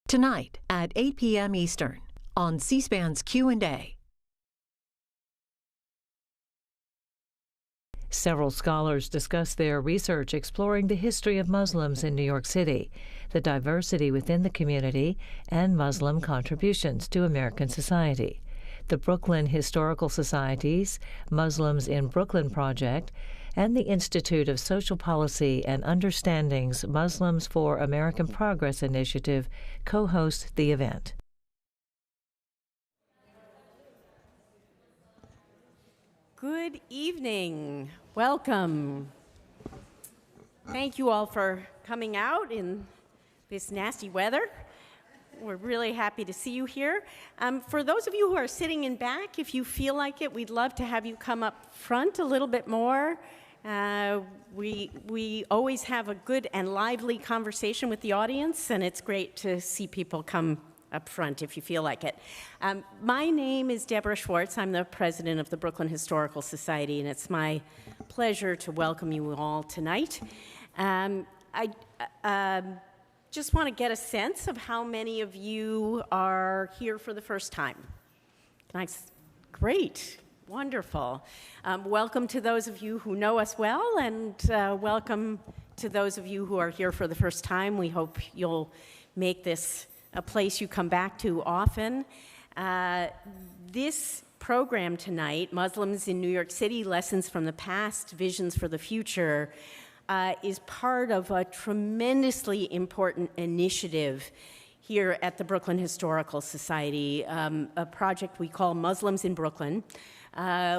Tonight at 8 p.m. Eastern on C-SPAN's Q&A. Several scholars discuss their research exploring the history of Muslims in New York City, the diversity within the community, and Muslim contributions to American society. The Brooklyn Historical Society's Muslims in Brooklyn Project and the Institute of Social Policy and Understanding's Muslims for American Progress initiative co-host the event. Good evening. Welcome. Thank you all for coming out in this nasty weather. We're really happy to see you here. For those of you who are sitting in back, if you feel like it, we'd love to have you come up front a little bit more. We always have a good and lively conversation with the audience, and it's great to see people come up front if you feel like it. My name is Deborah Schwartz. I'm the president of the Brooklyn Historical Society, and it's my pleasure to welcome you all tonight. I just want to get a sense of how many of you are here for the first time. Nice. Great. Wonderful. Welcome to those of you who know us well, and welcome to those of you who are here for the first time. We hope you'll make this a place you come back to often. This program tonight, Muslims in New York City, Lessons from the Past, Visions for the Future, is part of a tremendously important initiative here at the Brooklyn Historical Society, a project we call Muslims in Brooklyn,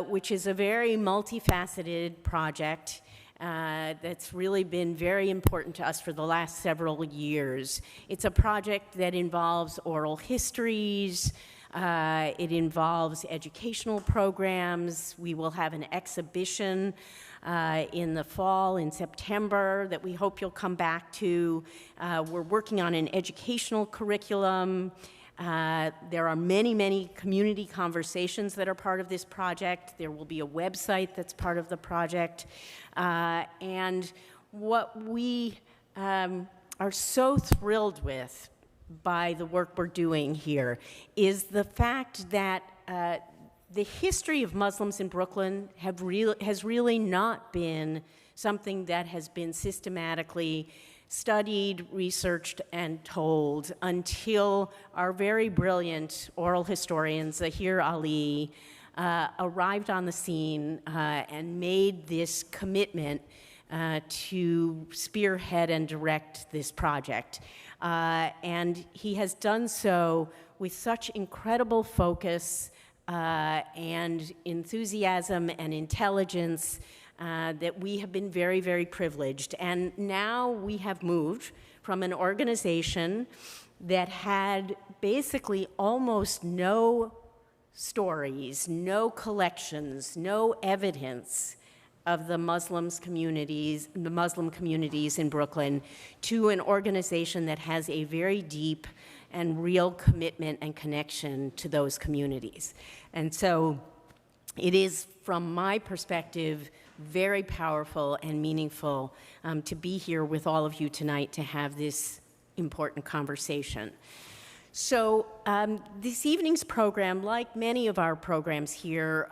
which is a very multifaceted project that's really been very important to us for the last several years. It's a project that involves oral histories, it involves educational programs. We will have an exhibition in the fall, in September, that we hope you'll come back to. We're working on an educational curriculum. There are many, many community conversations that are part of this project. There will be a website that's part of the project. And what we are so thrilled with by the work we're doing here is the fact that the history of Muslims in Brooklyn has really not been something that has been systematically studied, researched, and told until our very brilliant oral historian, Zaheer Ali, arrived on the scene and made this commitment to spearhead and direct this project. And he has done so with such incredible focus and enthusiasm and intelligence that we have been very, very privileged. And now we have moved from an organization that had basically almost no stories, no collections, no evidence of the Muslim communities in Brooklyn, to an organization that has a very deep and real commitment and connection to those communities. And so it is, from my perspective, very powerful and meaningful to be here with all of you tonight to have this important conversation. So this evening's program, like many of our programs here,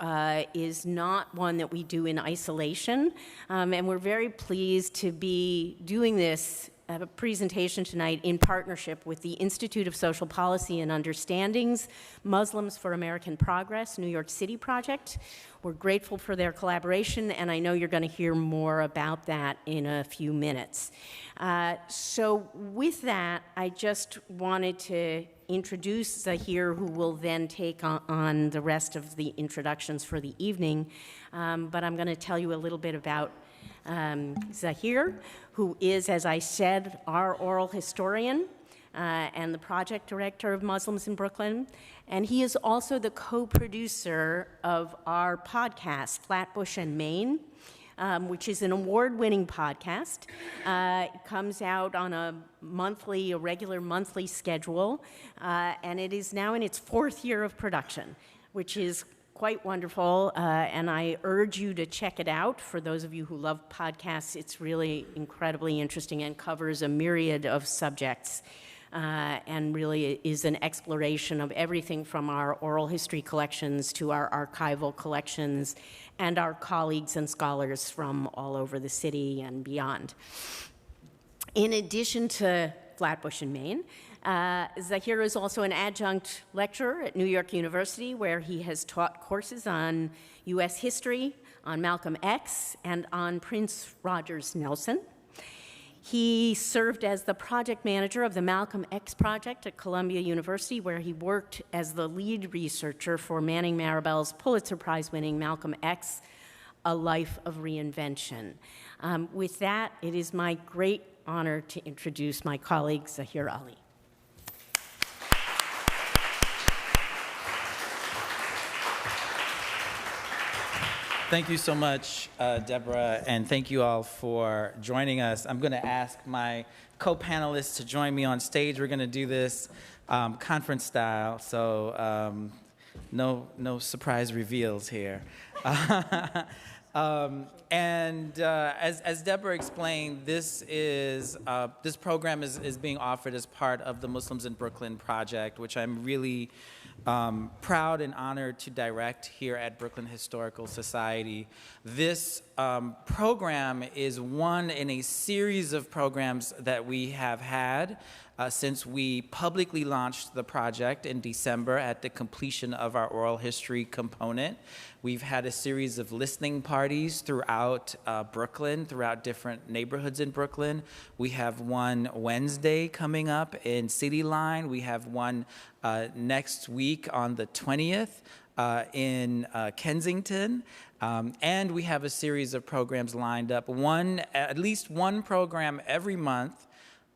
is not one that we do in isolation, and we're very pleased to be doing this presentation tonight in partnership with the Institute of Social Policy and Understanding's Muslims for American Progress New York City project. We're grateful for their collaboration, and I know you're going to hear more about that in a few minutes. So with that, I just wanted to introduce Zaheer, who will then take on the rest of the introductions for the evening. But I'm going to tell you a little bit about Zaheer, who is, as I said, our oral historian and the project director of Muslims in Brooklyn. And he is also the co-producer of our podcast, Flatbush and Maine, which is an award-winning podcast. It comes out on a regular monthly schedule, and it is now in its 4th year of production, which is quite wonderful, and I urge you to check it out. For those of you who love podcasts, it's really incredibly interesting and covers a myriad of subjects. and really is an exploration of everything from our oral history collections to our archival collections and our colleagues and scholars from all over the city and beyond. In addition to Flatbush and Maine, Zaheer is also an adjunct lecturer at New York University, where he has taught courses on U.S. history, on Malcolm X, and on Prince Rogers Nelson. He served as the project manager of the Malcolm X Project at Columbia University, where he worked as the lead researcher for Manning Marabel's Pulitzer Prize-winning Malcolm X, A Life of Reinvention. With that, it is my great honor to introduce my colleague, Zaheer Ali. Thank you so much, Deborah, and thank you all for joining us. I'm going to ask my co-panelists to join me on stage. We're going to do this conference style, so no surprise reveals here. As Deborah explained, this program is being offered as part of the Muslims in Brooklyn project, which I'm really proud and honored to direct here at Brooklyn Historical Society. This program is one in a series of programs that we have had since we publicly launched the project in December at the completion of our oral history component. We've had a series of listening parties throughout Brooklyn, throughout different neighborhoods in Brooklyn. We have one Wednesday coming up in City Line. We have one next week on the 20th in Kensington. And we have a series of programs lined up, at least one program every month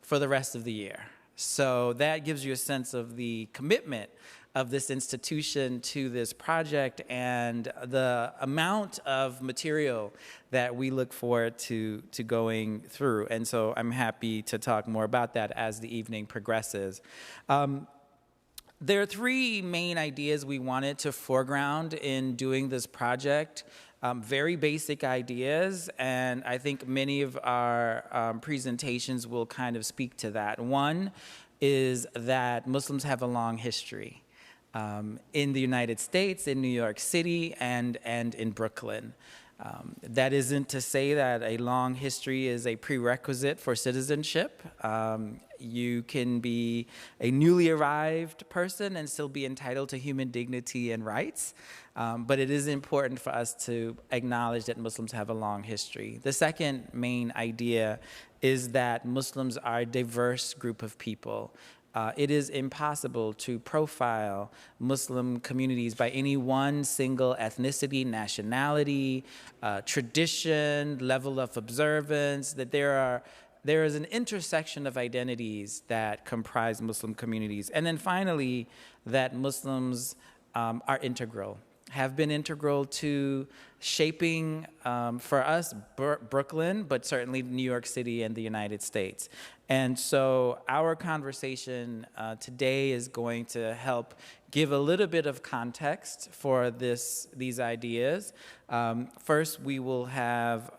for the rest of the year. So that gives you a sense of the commitment of this institution to this project and the amount of material that we look forward to going through. And so I'm happy to talk more about that as the evening progresses. There are three main ideas we wanted to foreground in doing this project. Very basic ideas, and I think many of our presentations will kind of speak to that. One is that Muslims have a long history in the United States, in New York City, and in Brooklyn. That isn't to say that a long history is a prerequisite for citizenship. You can be a newly arrived person and still be entitled to human dignity and rights. But it is important for us to acknowledge that Muslims have a long history. The second main idea is that Muslims are a diverse group of people. It is impossible to profile Muslim communities by any one single ethnicity, nationality, tradition, level of observance, that there is an intersection of identities that comprise Muslim communities. And then finally, that Muslims are integral, have been integral to shaping, for us, Brooklyn, but certainly New York City and the United States. And so our conversation today is going to help give a little bit of context for these ideas. First, we will have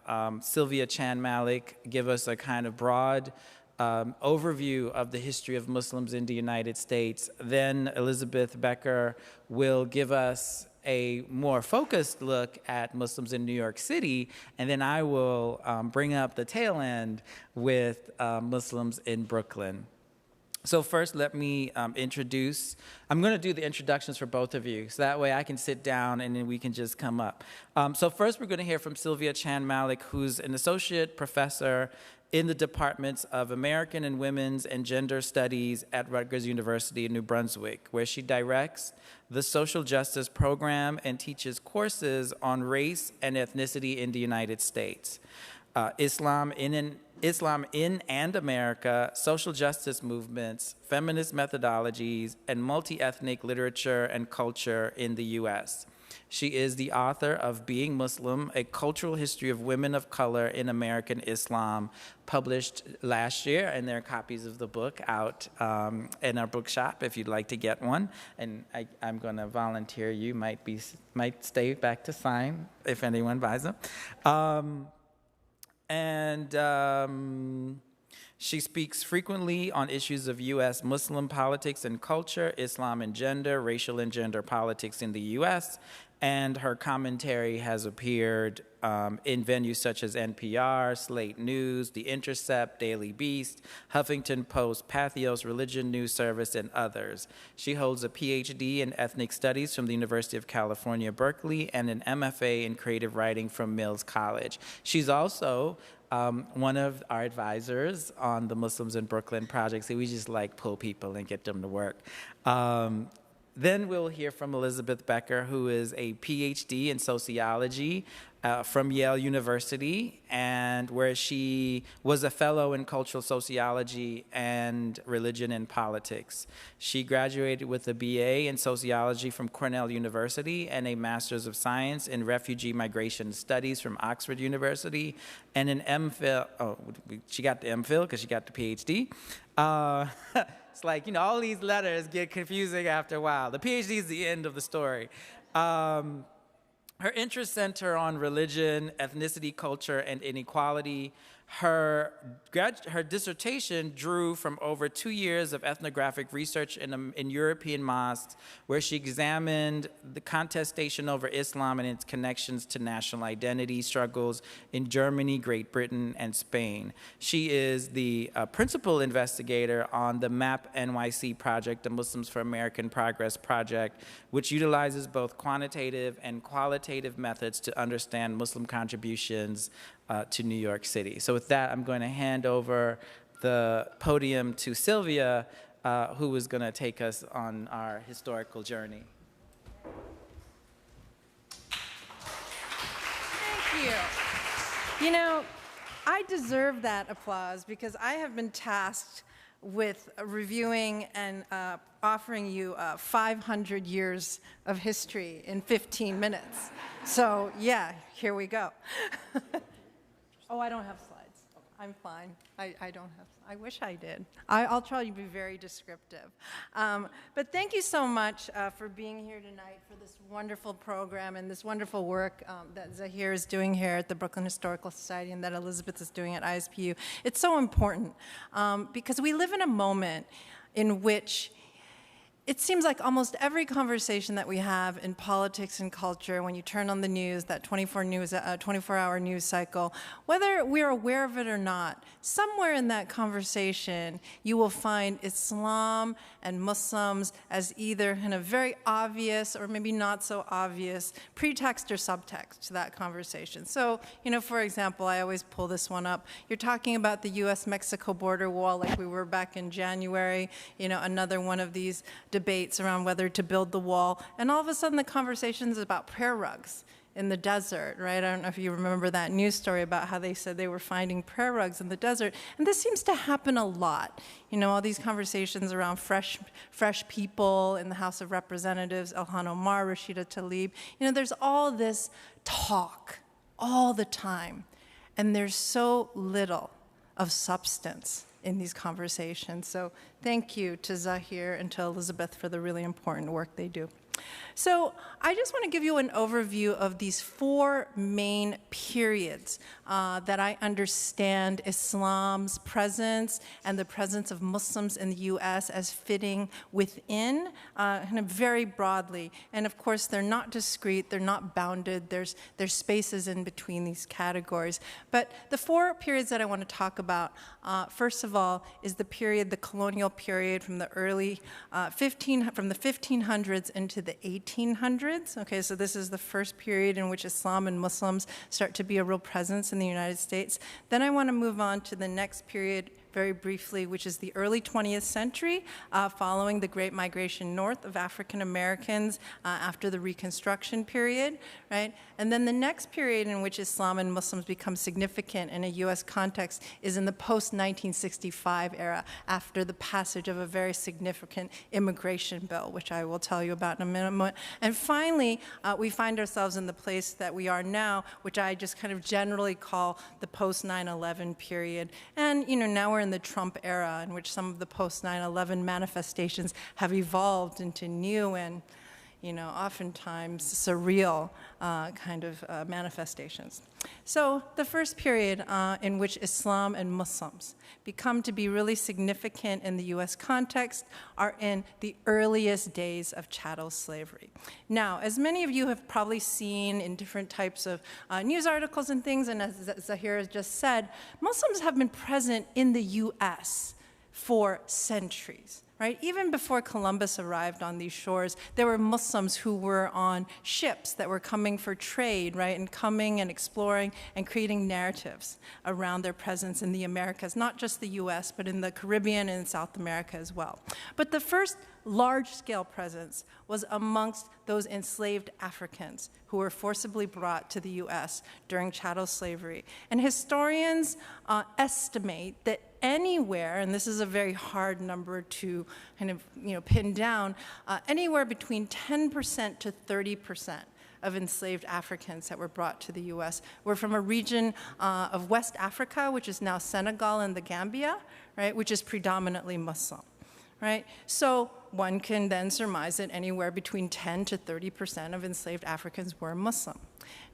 Sylvia Chan-Malik give us a kind of broad overview of the history of Muslims in the United States. Then Elisabeth Becker will give us a more focused look at Muslims in New York City, and then I will bring up the tail end with Muslims in Brooklyn. So first, let me introduce. I'm going to do the introductions for both of you, so that way I can sit down and then we can just come up. So first, we're going to hear from Sylvia Chan-Malik, who's an associate professor in the departments of American and Women's and Gender Studies at Rutgers University in New Brunswick, where she directs the social justice program and teaches courses on race and ethnicity in the United States. Islam in and America, social justice movements, feminist methodologies, and multi-ethnic literature and culture in the U.S. She is the author of Being Muslim, A Cultural History of Women of Color in American Islam, published last year, and there are copies of the book out in our bookshop if you'd like to get one. And I'm going to volunteer. You might stay back to sign if anyone buys them. She speaks frequently on issues of U.S. Muslim politics and culture, Islam and gender, racial and gender politics in the U.S., and her commentary has appeared in venues such as NPR, Slate News, The Intercept, Daily Beast, Huffington Post, Pathos, Religion News Service, and others. She holds a PhD in Ethnic Studies from the University of California, Berkeley, and an MFA in Creative Writing from Mills College. She's also one of our advisors on the Muslims in Brooklyn project, so we just like pull people and get them to work. Then we'll hear from Elisabeth Becker, who is a PhD in sociology from Yale University, and where she was a fellow in cultural sociology and religion and politics. She graduated with a BA in sociology from Cornell University and a Master's of Science in Refugee Migration Studies from Oxford University, and an MPhil, she got the MPhil because she got the PhD. It's like, you know, all these letters get confusing after a while. The PhD is the end of the story. Her interests center on religion, ethnicity, culture, and inequality. Her dissertation drew from over 2 years of ethnographic research in European mosques, where she examined the contestation over Islam and its connections to national identity struggles in Germany, Great Britain, and Spain. She is the principal investigator on the MAP NYC project, the Muslims for American Progress project, which utilizes both quantitative and qualitative methods to understand Muslim contributions to New York City. So with that, I'm going to hand over the podium to Sylvia, who is going to take us on our historical journey. Thank you. You know, I deserve that applause because I have been tasked with reviewing and offering you 500 years of history in 15 minutes. So yeah, here we go. Oh, I don't have slides. I'm fine. I don't have, I wish I did. I'll try to be very descriptive. But thank you so much for being here tonight for this wonderful program and this wonderful work that Zaheer is doing here at the Brooklyn Historical Society and that Elisabeth is doing at ISPU. It's so important because we live in a moment in which it seems like almost every conversation that we have in politics and culture, when you turn on the news, that 24-hour news cycle, whether we're aware of it or not, somewhere in that conversation, you will find Islam and Muslims as either in a very obvious or maybe not so obvious pretext or subtext to that conversation. So, you know, for example, I always pull this one up. You're talking about the US-Mexico border wall like we were back in January, you know, another one of these debates around whether to build the wall, and all of a sudden the conversation is about prayer rugs in the desert, right? I don't know if you remember that news story about how they said they were finding prayer rugs in the desert, and this seems to happen a lot. You know, all these conversations around fresh people in the House of Representatives, Ilhan Omar, Rashida Tlaib. You know, there's all this talk all the time, and there's so little of substance in these conversations. So thank you to Zaheer and to Elisabeth for the really important work they do. So I just want to give you an overview of these 4 main periods that I understand Islam's presence and the presence of Muslims in the U.S. as fitting within, kind of very broadly. And of course, they're not discrete, they're not bounded, there's spaces in between these categories. But the 4 periods that I want to talk about, first of all, is the period, the colonial period from the early from the 1500s into the 1800s. Okay, so this is the first period in which Islam and Muslims start to be a real presence in the United States. Then I want to move on to the next period very briefly, which is the early 20th century, following the Great Migration North of African Americans after the Reconstruction period, right? And then the next period in which Islam and Muslims become significant in a U.S. context is in the post-1965 era, after the passage of a very significant immigration bill, which I will tell you about in a minute. And finally, we find ourselves in the place that we are now, which I just kind of generally call the post-9/11 period. And, you know, now we're in the Trump era, in which some of the post-9/11 manifestations have evolved into new and, oftentimes surreal kind of manifestations. So the first period in which Islam and Muslims become to be really significant in the US context are in the earliest days of chattel slavery. Now, as many of you have probably seen in different types of news articles and things, and as Zaheer has just said, Muslims have been present in the US for centuries. Right? Even before Columbus arrived on these shores, there were Muslims who were on ships that were coming for trade, right? And coming and exploring and creating narratives around their presence in the Americas, not just the US, but in the Caribbean and in South America as well. But the first large-scale presence was amongst those enslaved Africans who were forcibly brought to the US during chattel slavery. And historians estimate that anywhere, and this is a very hard number to kind of pin down, anywhere between 10% to 30% of enslaved Africans that were brought to the US were from a region of West Africa, which is now Senegal and the Gambia, right, which is predominantly Muslim. Right? So one can then surmise that anywhere between 10 to 30% of enslaved Africans were Muslim.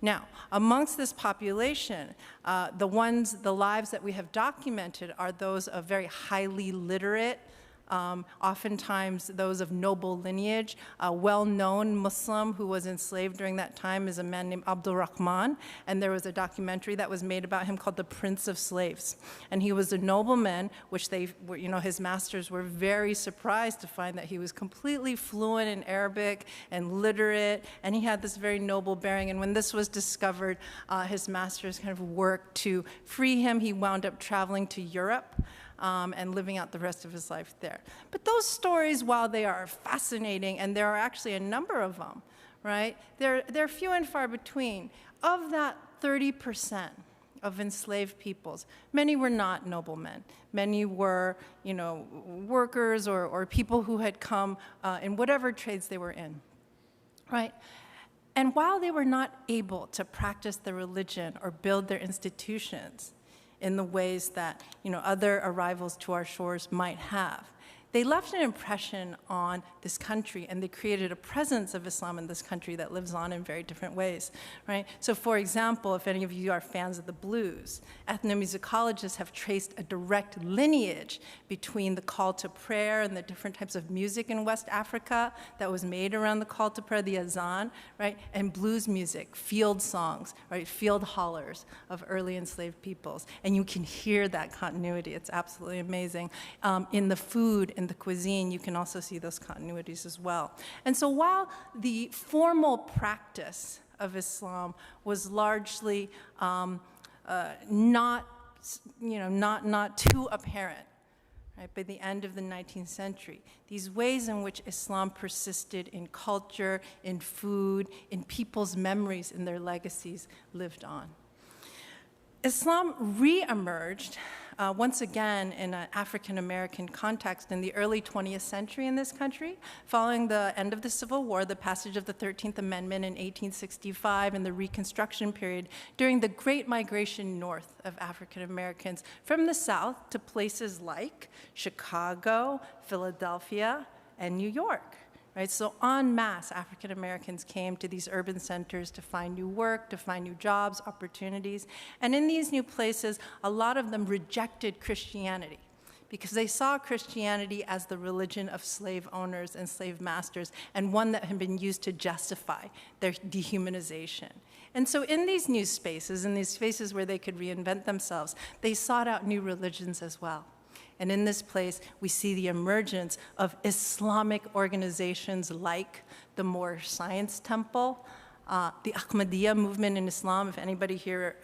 Now, amongst this population, the lives that we have documented are those of very highly literate, oftentimes those of noble lineage. A well-known Muslim who was enslaved during that time is a man named Abdul Rahman, and there was a documentary that was made about him called The Prince of Slaves. And he was a nobleman, which his masters were very surprised to find that he was completely fluent in Arabic and literate, and he had this very noble bearing. And when this was discovered, his masters kind of worked to free him. He wound up traveling to Europe and living out the rest of his life there. But those stories, while they are fascinating, and there are actually a number of them, right, they're few and far between. Of that 30% of enslaved peoples, many were not noblemen. Many were, workers or people who had come in whatever trades they were in, right? And while they were not able to practice their religion or build their institutions in the ways that other arrivals to our shores might have, they left an impression on this country, and they created a presence of Islam in this country that lives on in very different ways, right? So for example, if any of you are fans of the blues, ethnomusicologists have traced a direct lineage between the call to prayer and the different types of music in West Africa that was made around the call to prayer, the azan, right? And blues music, field songs, right? Field hollers of early enslaved peoples. And you can hear that continuity. It's absolutely amazing. In the food, in the cuisine, you can also see those continuities as well. And so while the formal practice of Islam was largely not too apparent, right, by the end of the 19th century, these ways in which Islam persisted in culture, in food, in people's memories, in their legacies lived on. Islam re-emerged once again in an African-American context in the early 20th century in this country, following the end of the Civil War, the passage of the 13th Amendment in 1865, and the Reconstruction period, during the Great Migration north of African-Americans from the South to places like Chicago, Philadelphia, and New York. Right? So en masse, African Americans came to these urban centers to find new work, to find new jobs, opportunities. And in these new places, a lot of them rejected Christianity because they saw Christianity as the religion of slave owners and slave masters, and one that had been used to justify their dehumanization. And so in these new spaces, in these spaces where they could reinvent themselves, they sought out new religions as well. And in this place, we see the emergence of Islamic organizations like the Moorish Science Temple, the Ahmadiyya movement in Islam. If anybody here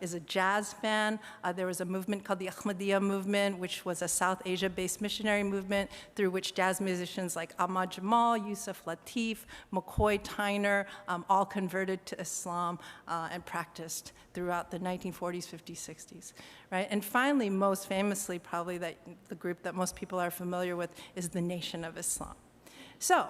is a jazz fan, there was a movement called the Ahmadiyya movement, which was a South Asia-based missionary movement through which jazz musicians like Ahmad Jamal, Yusuf Lateef, McCoy Tyner all converted to Islam and practiced throughout the 1940s, 50s, 60s. Right? And finally, most famously, probably the group that most people are familiar with is the Nation of Islam. So,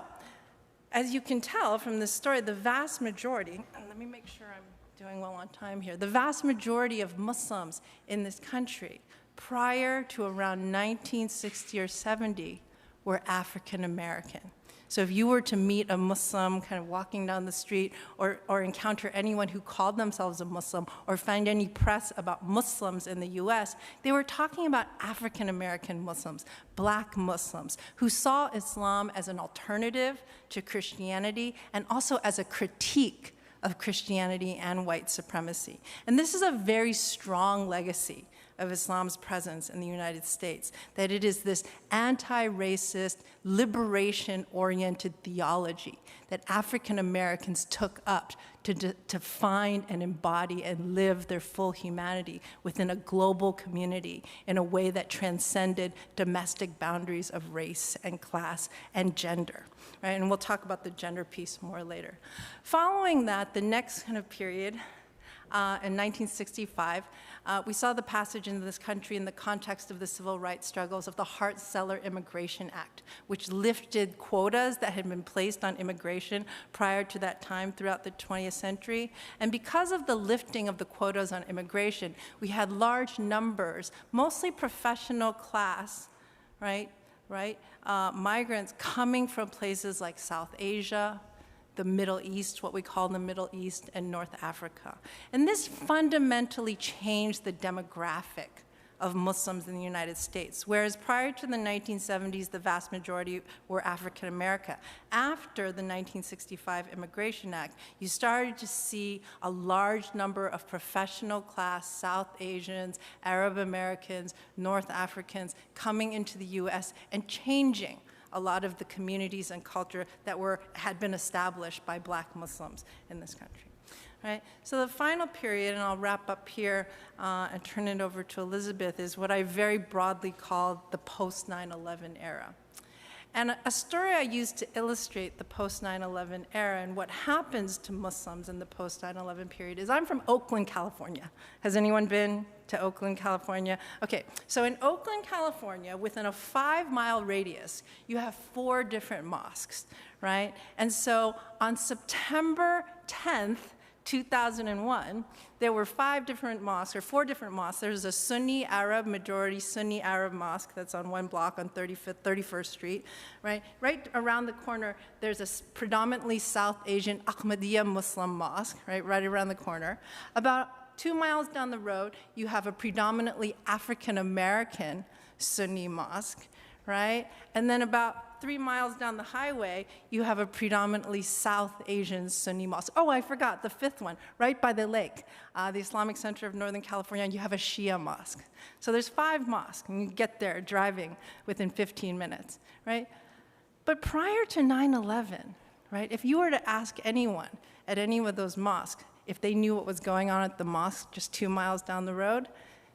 as you can tell from this story, the vast majority, and let me make sure I'm doing well on time here, the vast majority of Muslims in this country prior to around 1960 or 70 were African American. So if you were to meet a Muslim kind of walking down the street or encounter anyone who called themselves a Muslim or find any press about Muslims in the US, they were talking about African American Muslims, black Muslims, who saw Islam as an alternative to Christianity and also as a critique of Christianity and white supremacy. And this is a very strong legacy of Islam's presence in the United States, that it is this anti-racist, liberation-oriented theology that African Americans took up to find and embody and live their full humanity within a global community in a way that transcended domestic boundaries of race and class and gender. Right? And we'll talk about the gender piece more later. Following that, the next kind of period, in 1965, we saw the passage into this country in the context of the civil rights struggles of the Hart-Celler Immigration Act, which lifted quotas that had been placed on immigration prior to that time throughout the 20th century. And because of the lifting of the quotas on immigration, we had large numbers, mostly professional class, migrants coming from places like South Asia, the Middle East, what we call the Middle East, and North Africa. And this fundamentally changed the demographic of Muslims in the United States, whereas prior to the 1970s, the vast majority were African American. After the 1965 Immigration Act, you started to see a large number of professional class South Asians, Arab Americans, North Africans coming into the US and changing a lot of the communities and culture that had been established by black Muslims in this country. Right? So the final period, and I'll wrap up here and turn it over to Elisabeth, is what I very broadly call the post-9/11 era. And a story I use to illustrate the post-9/11 era and what happens to Muslims in the post-9/11 period is I'm from Oakland, California. Has anyone been to Oakland, California? Okay, so in Oakland, California, within a 5-mile radius, you have 4 different mosques, right? And so on September 10th, 2001, there were 5 different mosques, or 4 different mosques. There's a Sunni Arab, majority Sunni Arab mosque that's on one block on 31st Street, right? Right around the corner, there's a predominantly South Asian Ahmadiyya Muslim mosque, right around the corner. About 2 miles down the road, you have a predominantly African American Sunni mosque, right? And then about 3 miles down the highway, you have a predominantly South Asian Sunni mosque. Oh, I forgot the 5th one, right by the lake, the Islamic Center of Northern California, and you have a Shia mosque. So there's 5 mosques, and you get there driving within 15 minutes, right? But prior to 9/11, right, if you were to ask anyone at any of those mosques if they knew what was going on at the mosque just 2 miles down the road,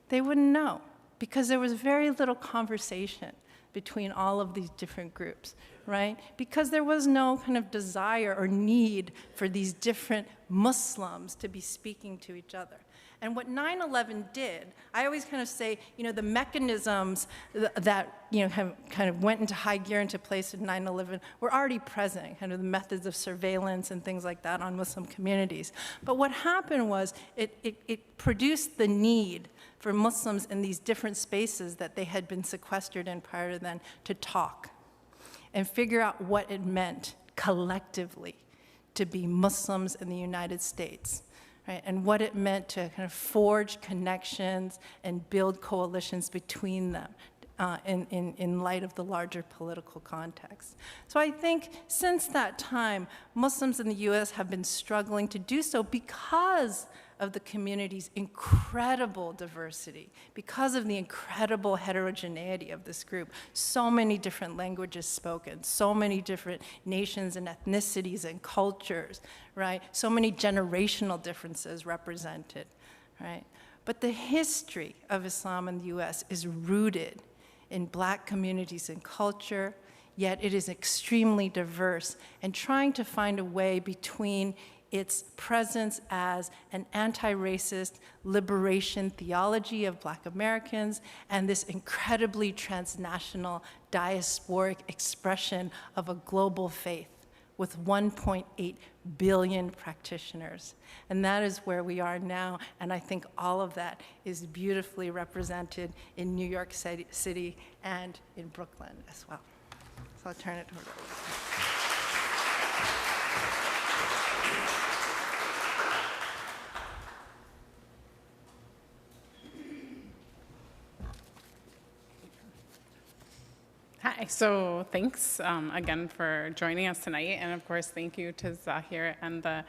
they wouldn't know, because there was very little conversation between all of these different groups, right? Because there was no kind of desire or need for these different Muslims to be speaking to each other. And what 9/11 did, I always kind of say, the mechanisms that have kind of went into high gear into place in 9/11 were already present, kind of the methods of surveillance and things like that on Muslim communities. But what happened was it produced the need for Muslims in these different spaces that they had been sequestered in prior to then to talk and figure out what it meant collectively to be Muslims in the United States. Right, and what it meant to kind of forge connections and build coalitions between them in light of the larger political context. So I think since that time, Muslims in the US have been struggling to do so because of the community's incredible diversity, because of the incredible heterogeneity of this group. So many different languages spoken, so many different nations and ethnicities and cultures, right? So many generational differences represented, right? But the history of Islam in the US is rooted in black communities and culture, yet it is extremely diverse, and trying to find a way between its presence as an anti-racist liberation theology of black Americans and this incredibly transnational diasporic expression of a global faith with 1.8 billion practitioners. And that is where we are now, and I think all of that is beautifully represented in New York City and in Brooklyn as well. So I'll turn it over to you. Hi, so thanks again for joining us tonight, and of course thank you to Zaheer and the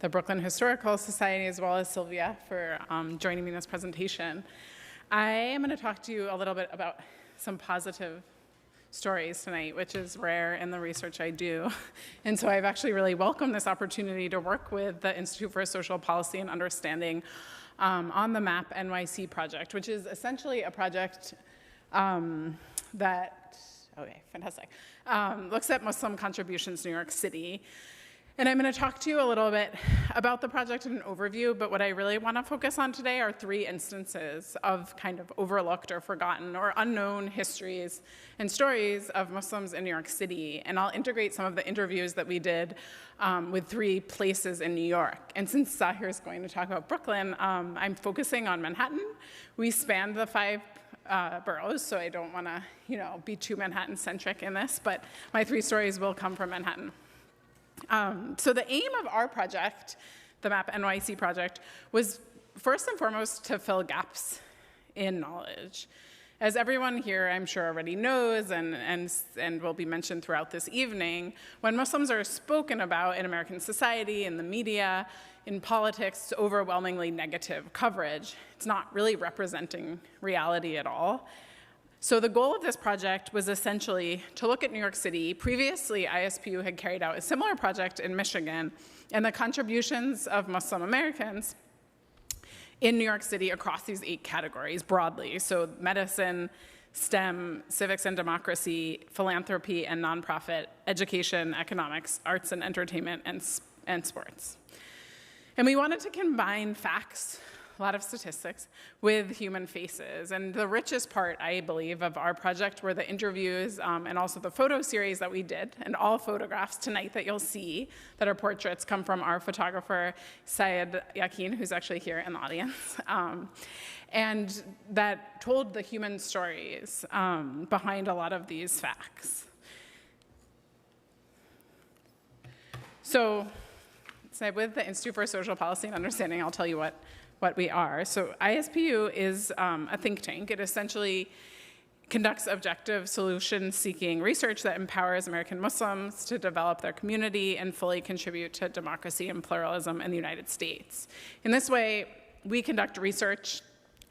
Brooklyn Historical Society, as well as Sylvia, for joining me in this presentation. I am going to talk to you a little bit about some positive stories tonight, which is rare in the research I do. And so I've actually really welcomed this opportunity to work with the Institute for Social Policy and Understanding on the MAP NYC project, which is essentially a project looks at Muslim contributions to New York City. And I'm going to talk to you a little bit about the project in an overview, but what I really want to focus on today are 3 instances of kind of overlooked or forgotten or unknown histories and stories of Muslims in New York City. And I'll integrate some of the interviews that we did with 3 places in New York. And since Zaheer is going to talk about Brooklyn, I'm focusing on Manhattan. We spanned the 5 boroughs, so I don't want to, be too Manhattan-centric in this, but my 3 stories will come from Manhattan. So the aim of our project, the MAP NYC project, was first and foremost to fill gaps in knowledge. As everyone here, I'm sure, already knows and will be mentioned throughout this evening, when Muslims are spoken about in American society, in the media, in politics, it's overwhelmingly negative coverage. It's not really representing reality at all. So the goal of this project was essentially to look at New York City. Previously, ISPU had carried out a similar project in Michigan, and the contributions of Muslim Americans in New York City across these 8 categories broadly. So medicine, STEM, civics and democracy, philanthropy and nonprofit, education, economics, arts and entertainment, and sports. And we wanted to combine facts, a lot of statistics, with human faces. And the richest part, I believe, of our project were the interviews and also the photo series that we did. And all photographs tonight that you'll see that are portraits come from our photographer, Syed Yakin, who's actually here in the audience, and that told the human stories behind a lot of these facts. So with the Institute for Social Policy and Understanding, I'll tell you what we are. So ISPU is a think tank. It essentially conducts objective solution-seeking research that empowers American Muslims to develop their community and fully contribute to democracy and pluralism in the United States. In this way, we conduct research.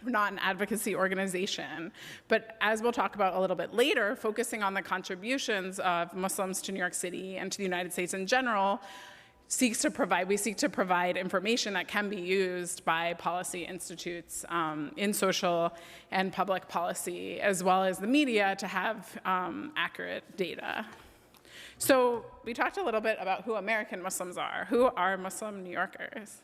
We're not an advocacy organization, but as we'll talk about a little bit later, focusing on the contributions of Muslims to New York City and to the United States in general, we seek to provide information that can be used by policy institutes in social and public policy, as well as the media, to have accurate data. So we talked a little bit about who American Muslims are. Who are Muslim New Yorkers?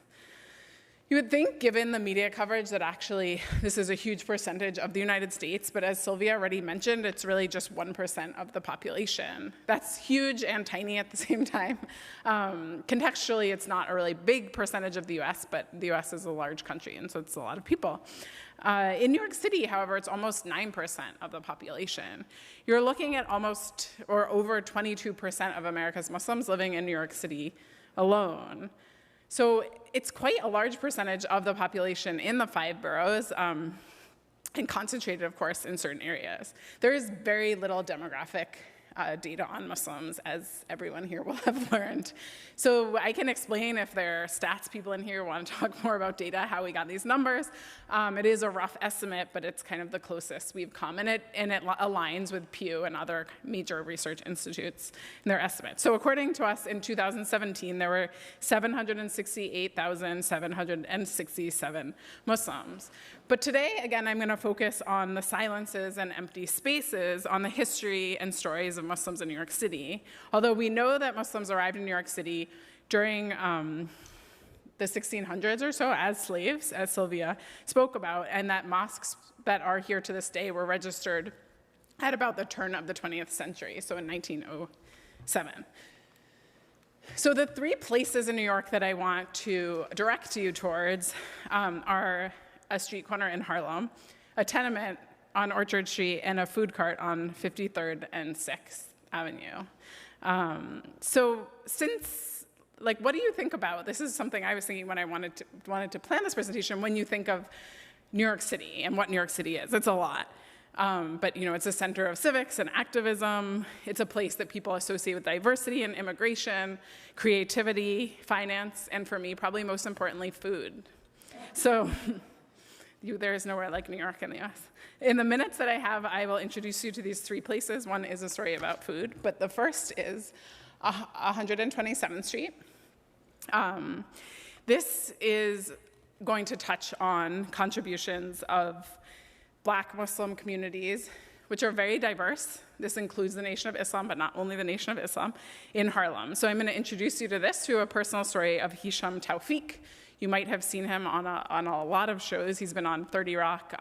You would think, given the media coverage, that actually this is a huge percentage of the United States, but as Sylvia already mentioned, it's really just 1% of the population. That's huge and tiny at the same time. Contextually, it's not a really big percentage of the US, but the US is a large country, and so it's a lot of people. In New York City, however, it's almost 9% of the population. You're looking at almost or over 22% of America's Muslims living in New York City alone. So it's quite a large percentage of the population in the 5 boroughs, and concentrated, of course, in certain areas. There is very little demographic data on Muslims, as everyone here will have learned. So I can explain, if there are stats people in here who want to talk more about data, how we got these numbers. It is a rough estimate, but it's kind of the closest we've come, and it aligns with Pew and other major research institutes in their estimates. So according to us, in 2017, there were 768,767 Muslims. But today, again, I'm going to focus on the silences and empty spaces, on the history and stories of Muslims in New York City. Although we know that Muslims arrived in New York City during the 1600s or so as slaves, as Sylvia spoke about, and that mosques that are here to this day were registered at about the turn of the 20th century, so in 1907. So the 3 places in New York that I want to direct you towards are a street corner in Harlem, a tenement on Orchard Street, and a food cart on 53rd and 6th Avenue. So since, what do you think about, this is something I was thinking when I wanted to plan this presentation, when you think of New York City and what New York City is. It's a lot. But it's a center of civics and activism. It's a place that people associate with diversity and immigration, creativity, finance, and for me, probably most importantly, food. So there is nowhere like New York in the US. In the minutes that I have, I will introduce you to these 3 places. One is a story about food, but the first is 127th Street. This is going to touch on contributions of Black Muslim communities, which are very diverse. This includes the Nation of Islam, but not only the Nation of Islam, in Harlem. So I'm going to introduce you to this through a personal story of Hisham Tawfiq. You might have seen him on a lot of shows. He's been on 30 Rock.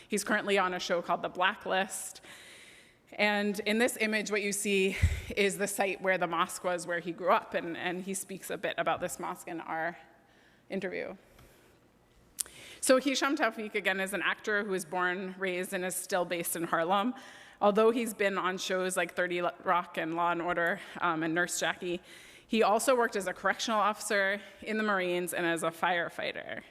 He's currently on a show called The Blacklist. And in this image, what you see is the site where the mosque was, where he grew up, and he speaks a bit about this mosque in our interview. So Hisham Tawfiq, again, is an actor who was born, raised, and is still based in Harlem. Although he's been on shows like 30 Rock and Law & Order and Nurse Jackie, he also worked as a correctional officer in the Marines and as a firefighter.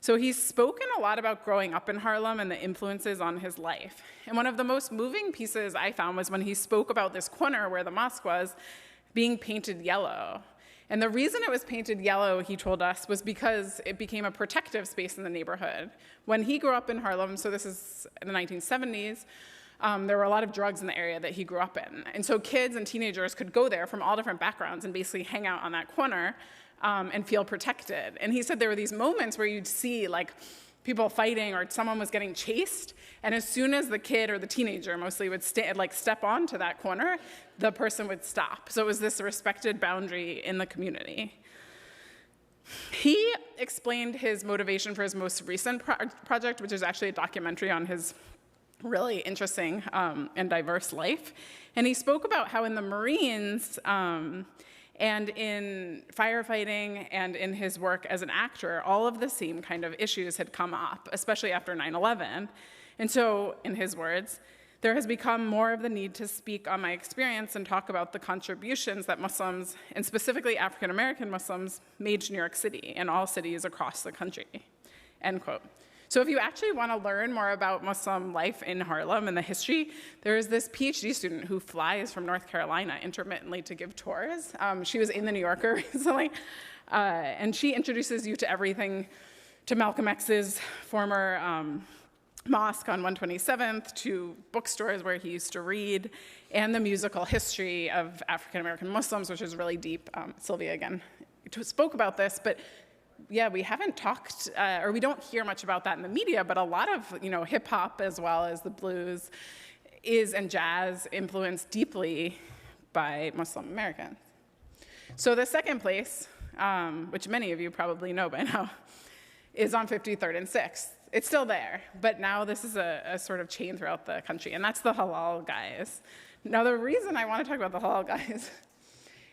So he's spoken a lot about growing up in Harlem and the influences on his life. And one of the most moving pieces I found was when he spoke about this corner where the mosque was being painted yellow. And the reason it was painted yellow, he told us, was because it became a protective space in the neighborhood. When he grew up in Harlem, so this is in the 1970s, there were a lot of drugs in the area that he grew up in. And so kids and teenagers could go there from all different backgrounds and basically hang out on that corner and feel protected. And he said there were these moments where you'd see like people fighting or someone was getting chased, and as soon as the kid or the teenager mostly would step onto that corner, the person would stop. So it was this respected boundary in the community. He explained his motivation for his most recent project, which is actually a documentary on his really interesting and diverse life. And he spoke about how in the Marines and in firefighting and in his work as an actor, all of the same kind of issues had come up, especially after 9/11. And so, in his words, there has become more of the need to speak on my experience and talk about the contributions that Muslims, and specifically African American Muslims, made to New York City and all cities across the country, end quote. So if you actually want to learn more about Muslim life in Harlem and the history, there is this PhD student who flies from North Carolina intermittently to give tours. She was in the New Yorker recently, and she introduces you to everything, to Malcolm X's former mosque on 127th, to bookstores where he used to read, and the musical history of African American Muslims, which is really deep. Sylvia, again, spoke about this, but yeah, we haven't talked, or we don't hear much about that in the media, but a lot of, hip hop as well as the blues and jazz influenced deeply by Muslim Americans. So the second place, which many of you probably know by now, is on 53rd and 6th. It's still there, but now this is a sort of chain throughout the country, and that's the Halal Guys. Now the reason I want to talk about the Halal Guys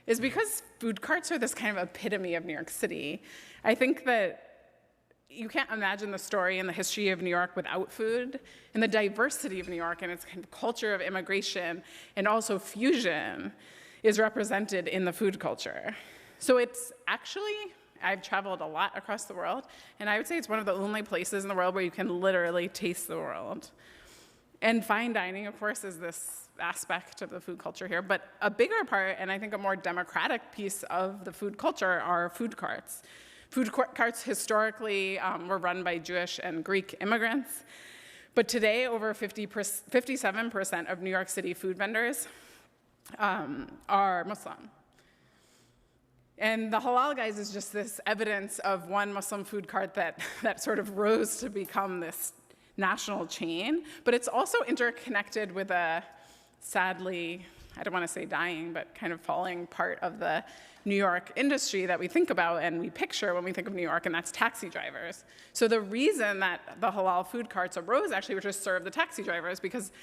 is because food carts are this kind of epitome of New York City. I think that you can't imagine the story and the history of New York without food, and the diversity of New York and its kind of culture of immigration and also fusion is represented in the food culture. So it's actually, I've traveled a lot across the world, and I would say it's one of the only places in the world where you can literally taste the world. And fine dining, of course, is this aspect of the food culture here, but a bigger part, and I think a more democratic piece of the food culture, are food carts. Food carts historically were run by Jewish and Greek immigrants, but today over 57% of New York City food vendors are Muslim. And the Halal Guys is just this evidence of one Muslim food cart that sort of rose to become this national chain, but it's also interconnected with a, sadly, I don't want to say dying, but kind of falling part of the New York industry that we think about and we picture when we think of New York, and that's taxi drivers. So the reason that the halal food carts arose actually was to serve the taxi drivers, because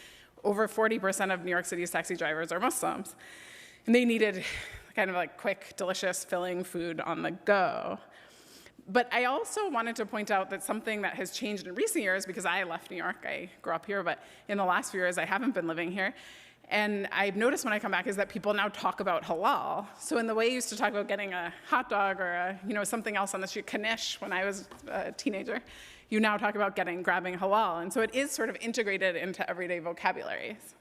over 40% of New York City's taxi drivers are Muslims. And they needed kind of like quick, delicious, filling food on the go. But I also wanted to point out that something that has changed in recent years, because I left New York, I grew up here, but in the last few years I haven't been living here. And I've noticed when I come back is that people now talk about halal. So in the way you used to talk about getting a hot dog or something else on the street, knish, when I was a teenager, you now talk about grabbing halal. And so it is sort of integrated into everyday vocabularies.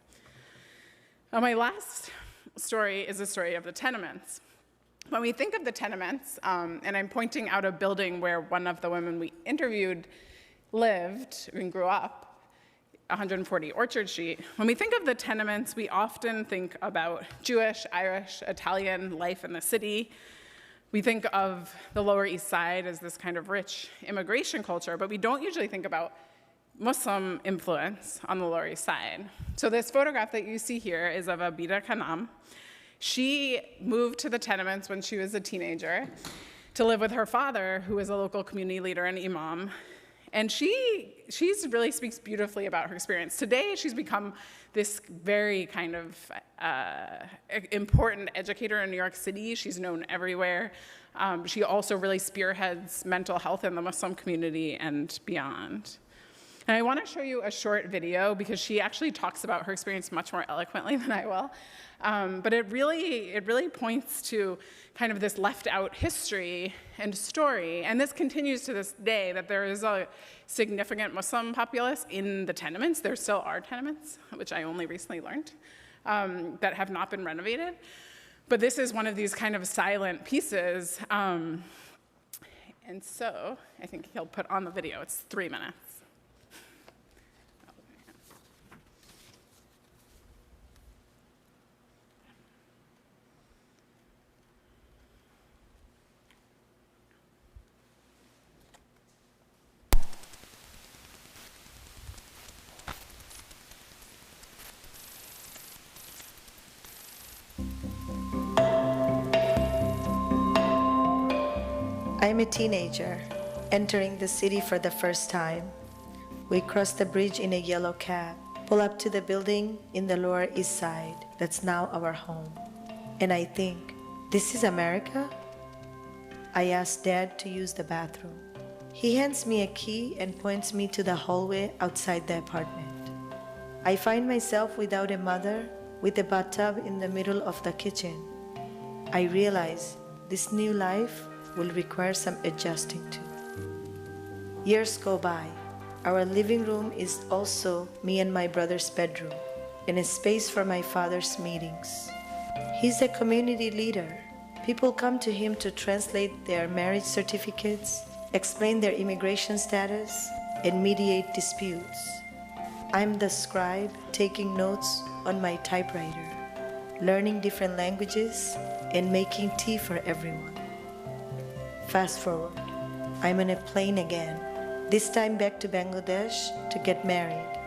My last story is a story of the tenements. When we think of the tenements, and I'm pointing out a building where one of the women we interviewed lived and grew up, 140 Orchard Street. When we think of the tenements, we often think about Jewish, Irish, Italian life in the city. We think of the Lower East Side as this kind of rich immigration culture, but we don't usually think about Muslim influence on the Lower East Side. So this photograph that you see here is of Abida Kanam. She moved to the tenements when she was a teenager to live with her father, who is a local community leader and imam. And she really speaks beautifully about her experience. Today, she's become this very kind of important educator in New York City. She's known everywhere. She also really spearheads mental health in the Muslim community and beyond. And I want to show you a short video because she actually talks about her experience much more eloquently than I will. But it really points to kind of this left out history and story. And this continues to this day, that there is a significant Muslim populace in the tenements. There still are tenements, which I only recently learned, that have not been renovated. But this is one of these kind of silent pieces. And so I think he'll put on the video. It's 3 minutes. I'm a teenager, entering the city for the first time. We cross the bridge in a yellow cab, pull up to the building in the Lower East Side that's now our home. And I think, this is America? I ask Dad to use the bathroom. He hands me a key and points me to the hallway outside the apartment. I find myself without a mother, with a bathtub in the middle of the kitchen. I realize this new life will require some adjusting to. Years go by. Our living room is also me and my brother's bedroom, and a space for my father's meetings. He's a community leader. People come to him to translate their marriage certificates, explain their immigration status, and mediate disputes. I'm the scribe taking notes on my typewriter, learning different languages, and making tea for everyone. Fast forward, I'm on a plane again, this time back to Bangladesh to get married.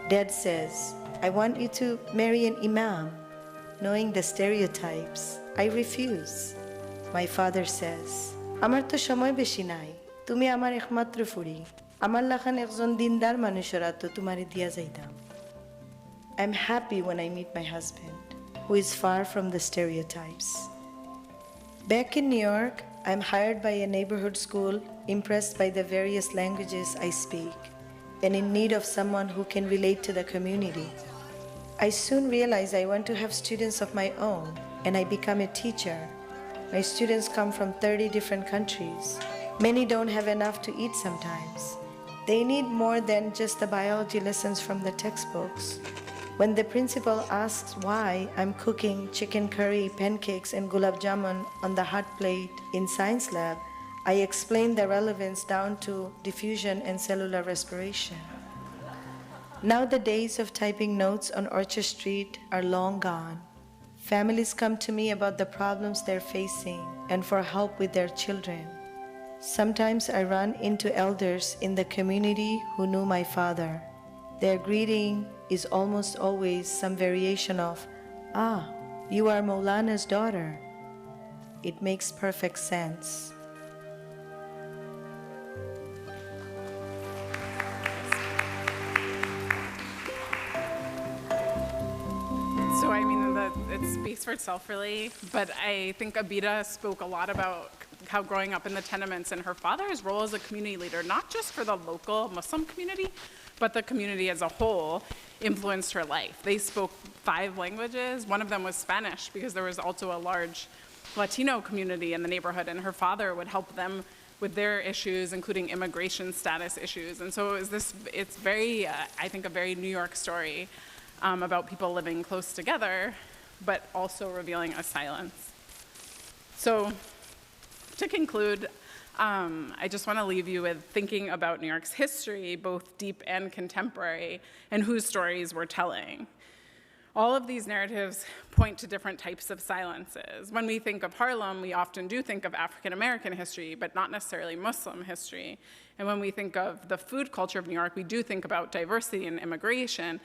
Dad says, I want you to marry an imam. Knowing the stereotypes, I refuse. My father says, Amar to shomoy beshi nai, tumi amar ekmatra furi, amar lakhan ekjon dindar manushorat to tumare diya jaitam. I'm happy when I meet my husband, who is far from the stereotypes. Back in New York, I'm hired by a neighborhood school, impressed by the various languages I speak, and in need of someone who can relate to the community. I soon realize I want to have students of my own, and I become a teacher. My students come from 30 different countries. Many don't have enough to eat sometimes. They need more than just the biology lessons from the textbooks. When the principal asks why I'm cooking chicken curry, pancakes, and gulab jamun on the hot plate in science lab, I explain the relevance down to diffusion and cellular respiration. Now the days of typing notes on Orchard Street are long gone. Families come to me about the problems they're facing and for help with their children. Sometimes I run into elders in the community who knew my father. Their greeting is almost always some variation of, "Ah, you are Maulana's daughter." It makes perfect sense. So I mean, it speaks for itself really, but I think Abida spoke a lot about how growing up in the tenements and her father's role as a community leader, not just for the local Muslim community, but the community as a whole, influenced her life. They spoke 5 languages. One of them was Spanish because there was also a large Latino community in the neighborhood, and her father would help them with their issues, including immigration status issues. And so it's very, I think, a very New York story about people living close together, but also revealing a silence. So to conclude, I just want to leave you with thinking about New York's history, both deep and contemporary, and whose stories we're telling. All of these narratives point to different types of silences. When we think of Harlem, we often do think of African American history, but not necessarily Muslim history. And when we think of the food culture of New York, we do think about diversity and immigration,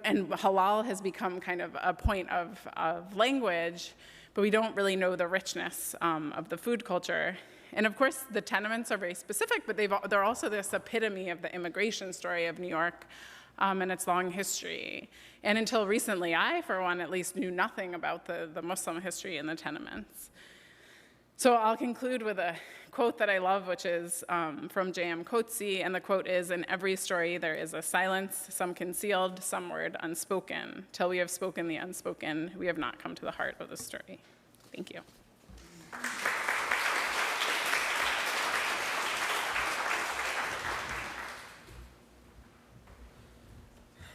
and halal has become kind of a point of language, but we don't really know the richness of the food culture. And of course, the tenements are very specific, but they're also this epitome of the immigration story of New York and its long history. And until recently, I, for one, at least knew nothing about the Muslim history in the tenements. So I'll conclude with a quote that I love, which is from J.M. Coetzee, and the quote is, "In every story there is a silence, some concealed, some word unspoken. Till we have spoken the unspoken, we have not come to the heart of the story." Thank you.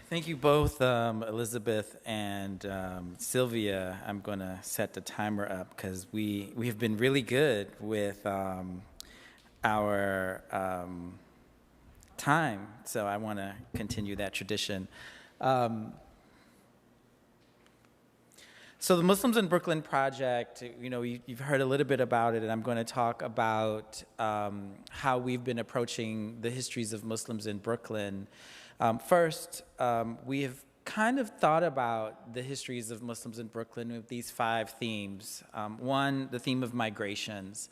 Thank you both, Elisabeth and Sylvia. I'm going to set the timer up because we have been really good with our time, so I want to continue that tradition. So the Muslims in Brooklyn project, you've heard a little bit about it, and I'm going to talk about how we've been approaching the histories of Muslims in Brooklyn. First, we have kind of thought about the histories of Muslims in Brooklyn with these 5 themes. One, the theme of migrations,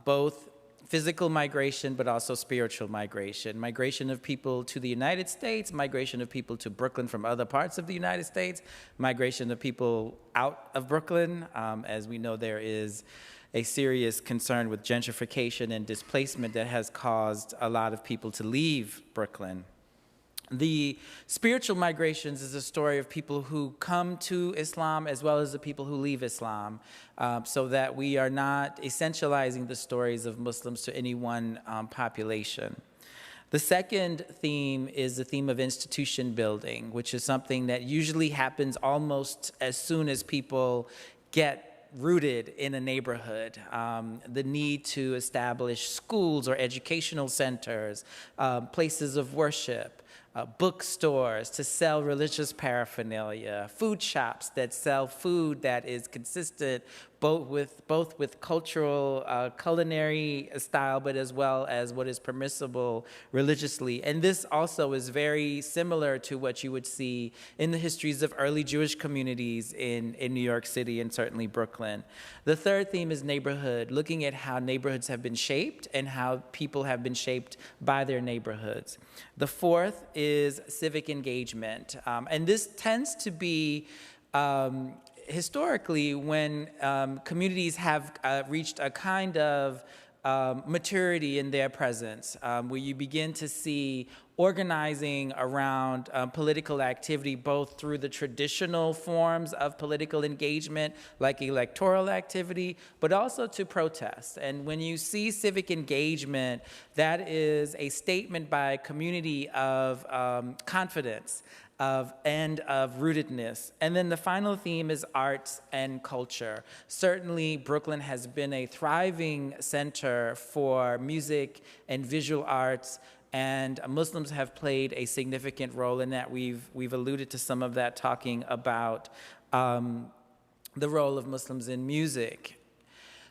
both physical migration, but also spiritual migration. Migration of people to the United States, migration of people to Brooklyn from other parts of the United States, migration of people out of Brooklyn. As we know, there is a serious concern with gentrification and displacement that has caused a lot of people to leave Brooklyn. The spiritual migrations is a story of people who come to Islam as well as the people who leave Islam, so that we are not essentializing the stories of Muslims to any one population. The second theme is the theme of institution building, which is something that usually happens almost as soon as people get rooted in a neighborhood. The need to establish schools or educational centers, places of worship, bookstores to sell religious paraphernalia, food shops that sell food that is consistent both with cultural, culinary style, but as well as what is permissible religiously. And this also is very similar to what you would see in the histories of early Jewish communities in New York City and certainly Brooklyn. The third theme is neighborhood, looking at how neighborhoods have been shaped and how people have been shaped by their neighborhoods. The fourth is civic engagement. And this tends to be historically when communities have reached a kind of maturity in their presence, where you begin to see organizing around political activity, both through the traditional forms of political engagement, like electoral activity, but also to protest. And when you see civic engagement, that is a statement by a community of confidence, and of rootedness. And then the final theme is arts and culture. Certainly, Brooklyn has been a thriving center for music and visual arts, and Muslims have played a significant role in that. We've alluded to some of that, talking about the role of Muslims in music.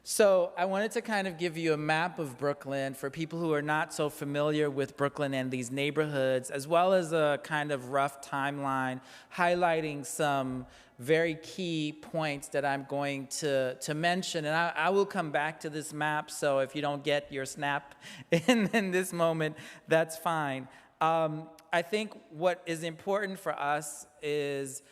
So I wanted to kind of give you a map of Brooklyn for people who are not so familiar with Brooklyn and these neighborhoods, as well as a kind of rough timeline highlighting some very key points that I'm going to mention. And I will come back to this map, so if you don't get your snap in this moment, that's fine. I think what is important for us is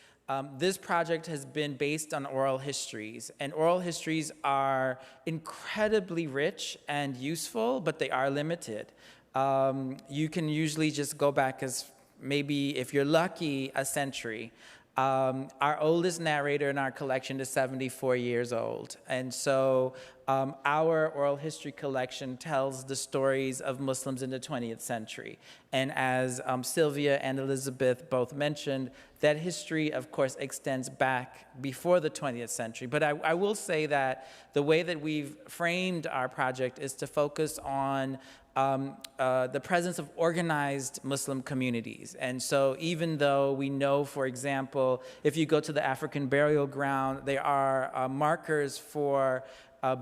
this project has been based on oral histories, and oral histories are incredibly rich and useful, but they are limited. You can usually just go back as maybe, if you're lucky, a century. Our oldest narrator in our collection is 74 years old, and so our oral history collection tells the stories of Muslims in the 20th century. And as Sylvia and Elisabeth both mentioned, that history, of course, extends back before the 20th century. But I will say that the way that we've framed our project is to focus on the presence of organized Muslim communities. And so even though we know, for example, if you go to the African burial ground, there are markers for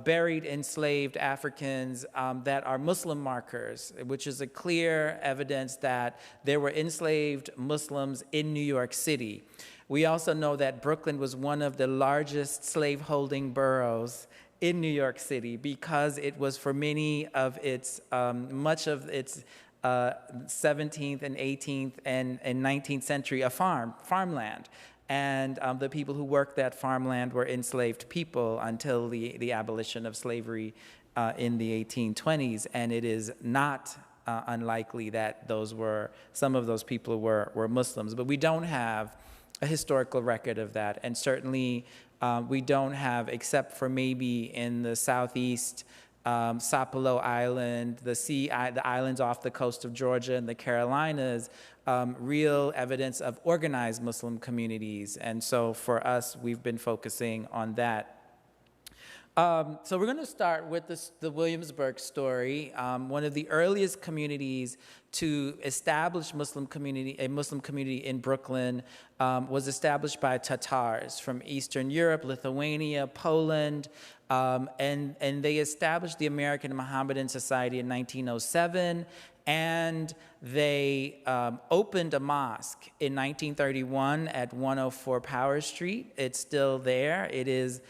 buried enslaved Africans that are Muslim markers, which is a clear evidence that there were enslaved Muslims in New York City. We also know that Brooklyn was one of the largest slaveholding boroughs in New York City because it was for many of its, much of its 17th and 18th and 19th century a farmland. And the people who worked that farmland were enslaved people until the abolition of slavery in the 1820s. And it is not unlikely that some of those people were Muslims. But we don't have a historical record of that. And certainly we don't have, except for maybe in the southeast, Sapelo Island, the islands off the coast of Georgia and the Carolinas, real evidence of organized Muslim communities. And so for us, we've been focusing on that. So we're going to start with the Williamsburg story. One of the earliest communities to establish a Muslim community in Brooklyn was established by Tatars from Eastern Europe, Lithuania, Poland, and they established the American Mohammedan Society in 1907, and they opened a mosque in 1931 at 104 Power Street. It's still there. It is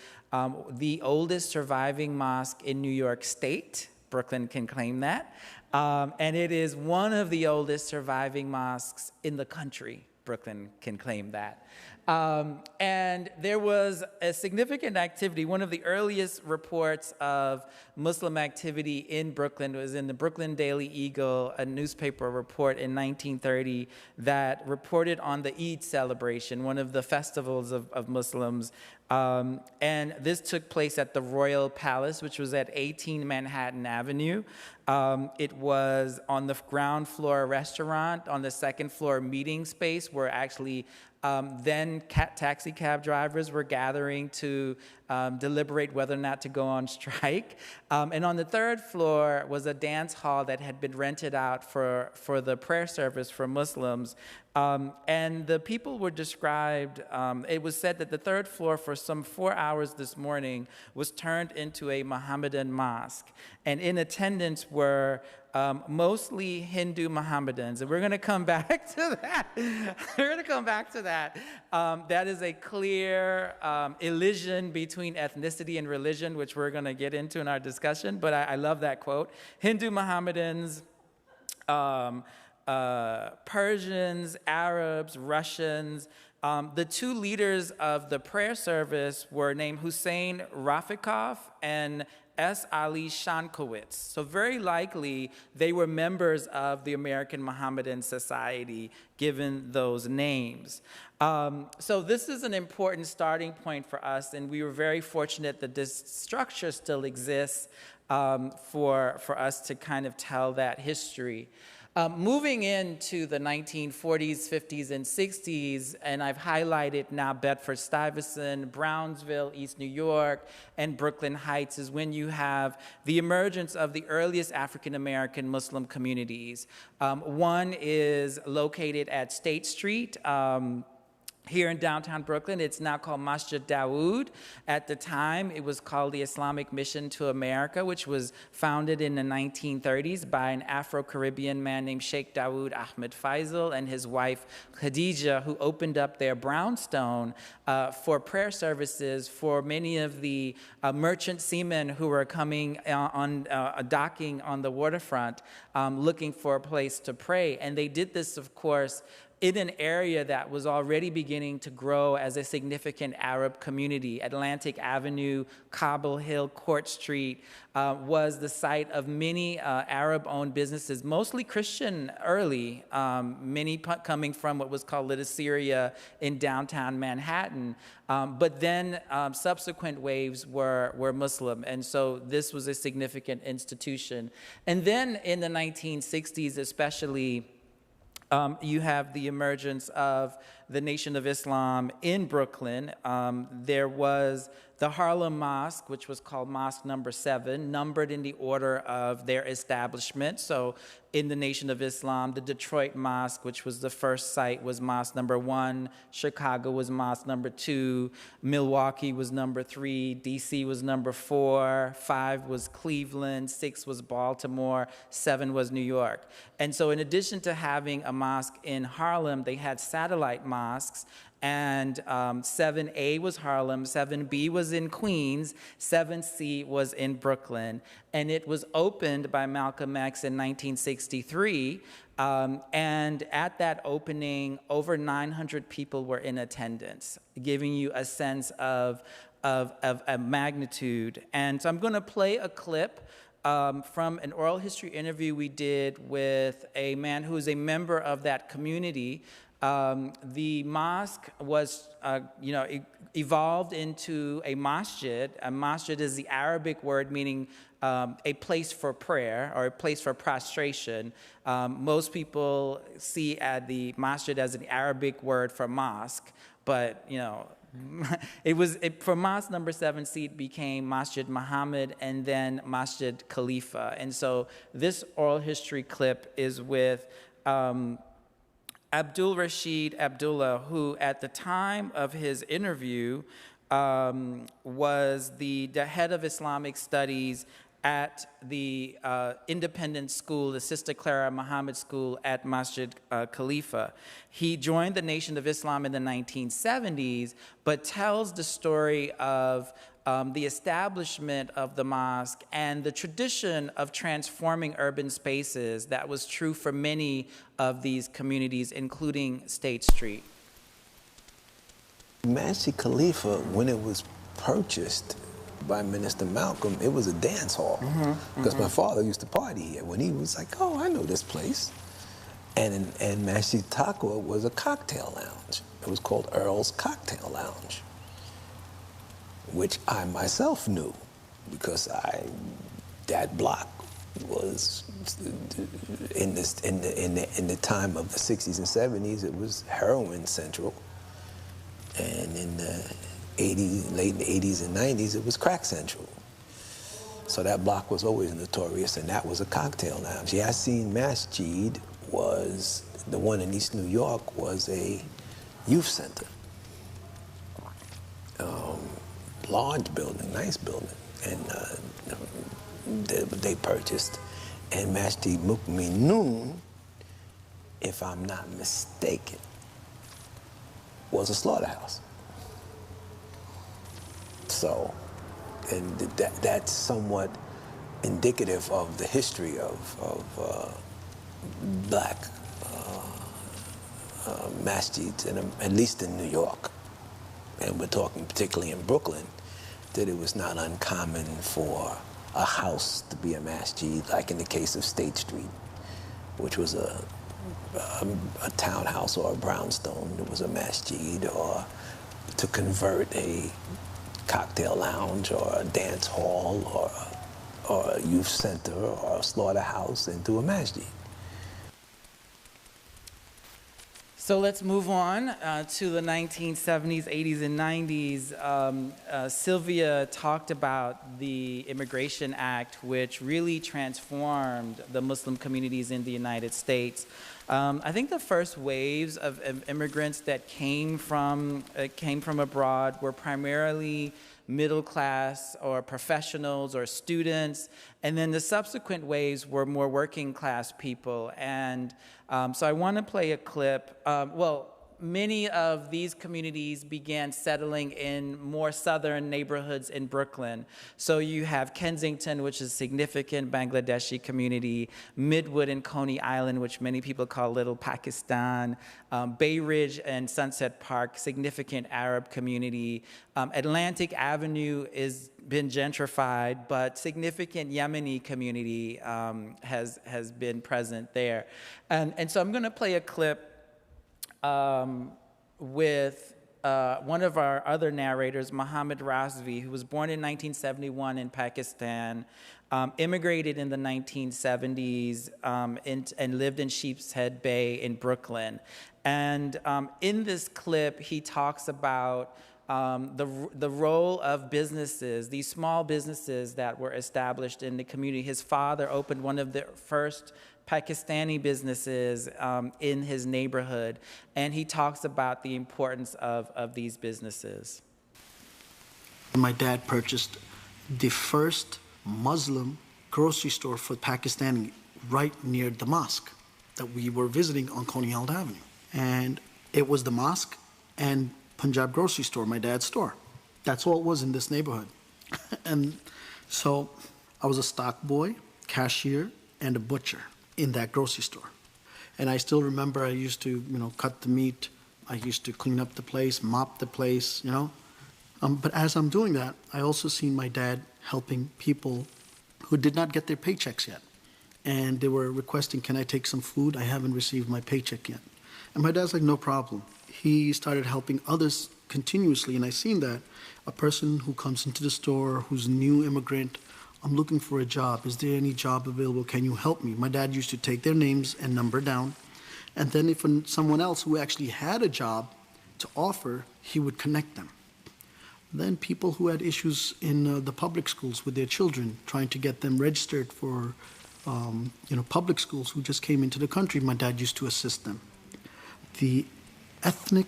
the oldest surviving mosque in New York State. Brooklyn can claim that. And it is one of the oldest surviving mosques in the country. Brooklyn can claim that. And there was a significant activity. One of the earliest reports of Muslim activity in Brooklyn was in the Brooklyn Daily Eagle, a newspaper report in 1930 that reported on the Eid celebration, one of the festivals of Muslims. And this took place at the Royal Palace, which was at 18 Manhattan Avenue. It was on the ground floor restaurant, on the second floor meeting space where actually then taxi cab drivers were gathering to deliberate whether or not to go on strike. And on the third floor was a dance hall that had been rented out for the prayer service for Muslims. And the people were described, it was said that the third floor for some 4 hours this morning was turned into a Mohammedan mosque. And in attendance were mostly Hindu Mohammedans. And we're going to come back to that. We're going to come back to that. That is a clear elision between ethnicity and religion, which we're going to get into in our discussion. But I love that quote. Hindu Mohammedans, Persians, Arabs, Russians. The two leaders of the prayer service were named Hussein Rafikov and S. Ali Shankowitz. So very likely they were members of the American Mohammedan Society, given those names. So this is an important starting point for us, and we were very fortunate that this structure still exists for us to kind of tell that history. Moving into the 1940s, 50s, and 60s, and I've highlighted now Bedford-Stuyvesant, Brownsville, East New York, and Brooklyn Heights, is when you have the emergence of the earliest African-American Muslim communities. One is located at State Street, here in downtown Brooklyn. It's now called Masjid Dawood. At the time, it was called the Islamic Mission to America, which was founded in the 1930s by an Afro-Caribbean man named Sheikh Dawood Ahmed Faisal and his wife Khadija, who opened up their brownstone for prayer services for many of the merchant seamen who were coming docking on the waterfront, looking for a place to pray. And they did this, of course, in an area that was already beginning to grow as a significant Arab community. Atlantic Avenue, Cobble Hill, Court Street was the site of many Arab-owned businesses, mostly Christian early, many coming from what was called Little Syria in downtown Manhattan. But then subsequent waves were Muslim, and so this was a significant institution. And then in the 1960s especially, you have the emergence of the Nation of Islam in Brooklyn. There was the Harlem Mosque, which was called Mosque Number 7, numbered in the order of their establishment. So in the Nation of Islam, the Detroit Mosque, which was the first site, was Mosque Number 1. Chicago was Mosque Number 2. Milwaukee was Number 3. DC was Number 4. 5 was Cleveland. 6 was Baltimore. 7 was New York. And so in addition to having a mosque in Harlem, they had satellite mosques. And 7A was Harlem, 7B was in Queens, 7C was in Brooklyn. And it was opened by Malcolm X in 1963. And at that opening, over 900 people were in attendance, giving you a sense of a magnitude. And so I'm going to play a clip from an oral history interview we did with a man who is a member of that community. The mosque was, evolved into a masjid. A masjid is the Arabic word meaning a place for prayer or a place for prostration. Most people see the masjid as an Arabic word for mosque, but for Mosque Number 7C, it became Masjid Muhammad and then Masjid Khalifa. And so this oral history clip is with Abdul Rashid Abdullah, who at the time of his interview was the head of Islamic studies at the independent school, the Sister Clara Muhammad School at Masjid Khalifa. He joined the Nation of Islam in the 1970s, but tells the story of the establishment of the mosque and the tradition of transforming urban spaces that was true for many of these communities, including State Street. Masjid Khalifa, when it was purchased by Minister Malcolm, it was a dance hall. Because my father used to party here when he was like, oh, I know this place. And Masjid Taqwa was a cocktail lounge. It was called Earl's Cocktail Lounge, which I myself knew because that block was in the time of the 60s and 70s, it was heroin central. And in the late 80s and 90s, it was crack central. So that block was always notorious, and that was a cocktail lounge. Yasin Masjid was, the one in East New York, was a youth center. Large building, nice building, and they purchased. And Masjid Mu'minun, if I'm not mistaken, was a slaughterhouse. So, and that's somewhat indicative of the history of black masjids, at least in New York. And we're talking particularly in Brooklyn, that it was not uncommon for a house to be a masjid, like in the case of State Street, which was a townhouse or a brownstone. It was a masjid, or to convert a cocktail lounge or a dance hall or a youth center or a slaughterhouse into a masjid. So let's move on to the 1970s, 80s, and 90s. Sylvia talked about the Immigration Act, which really transformed the Muslim communities in the United States. I think the first waves of immigrants that came from abroad were primarily middle class or professionals or students, and then the subsequent waves were more working class people. And so I want to play a clip. many of these communities began settling in more southern neighborhoods in Brooklyn. So you have Kensington, which is a significant Bangladeshi community, Midwood and Coney Island, which many people call Little Pakistan, Bay Ridge and Sunset Park, significant Arab community. Atlantic Avenue is been gentrified, but significant Yemeni community has been present there. And so I'm going to play a clip with one of our other narrators, Mohammed Razvi, who was born in 1971 in Pakistan, immigrated in the 1970s, and lived in Sheepshead Bay in Brooklyn. And in this clip, he talks about the role of businesses, these small businesses that were established in the community. His father opened one of the first Pakistani businesses in his neighborhood, and he talks about the importance of these businesses. My dad purchased the first Muslim grocery store for Pakistani right near the mosque that we were visiting on Coney Island Avenue. And it was the mosque and Punjab grocery store, my dad's store. That's all it was in this neighborhood. And so I was a stock boy, cashier, and a butcher in that grocery store. And I still remember I used to, cut the meat. I used to clean up the place, mop the place, But as I'm doing that, I also seen my dad helping people who did not get their paychecks yet. And they were requesting, can I take some food? I haven't received my paycheck yet. And my dad's like, no problem. He started helping others continuously, and I seen that. A person who comes into the store, who's a new immigrant, I'm looking for a job. Is there any job available? Can you help me? My dad used to take their names and number down. And then if someone else who actually had a job to offer, he would connect them. Then people who had issues in the public schools with their children, trying to get them registered for public schools who just came into the country, my dad used to assist them. The ethnic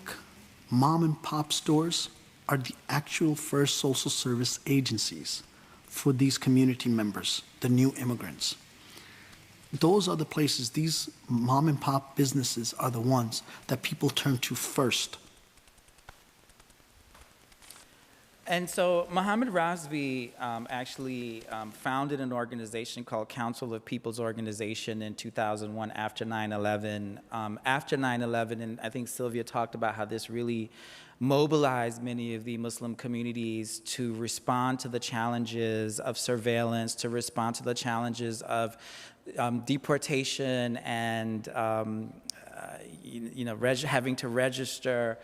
mom and pop stores are the actual first social service agencies for these community members, the new immigrants. Those are the places, these mom and pop businesses are the ones that people turn to first. And so Mohammed Razvi actually founded an organization called Council of People's Organization in 2001 after 9/11. After 9/11, and I think Sylvia talked about how this really mobilized many of the Muslim communities to respond to the challenges of surveillance, to respond to the challenges of deportation and having to register.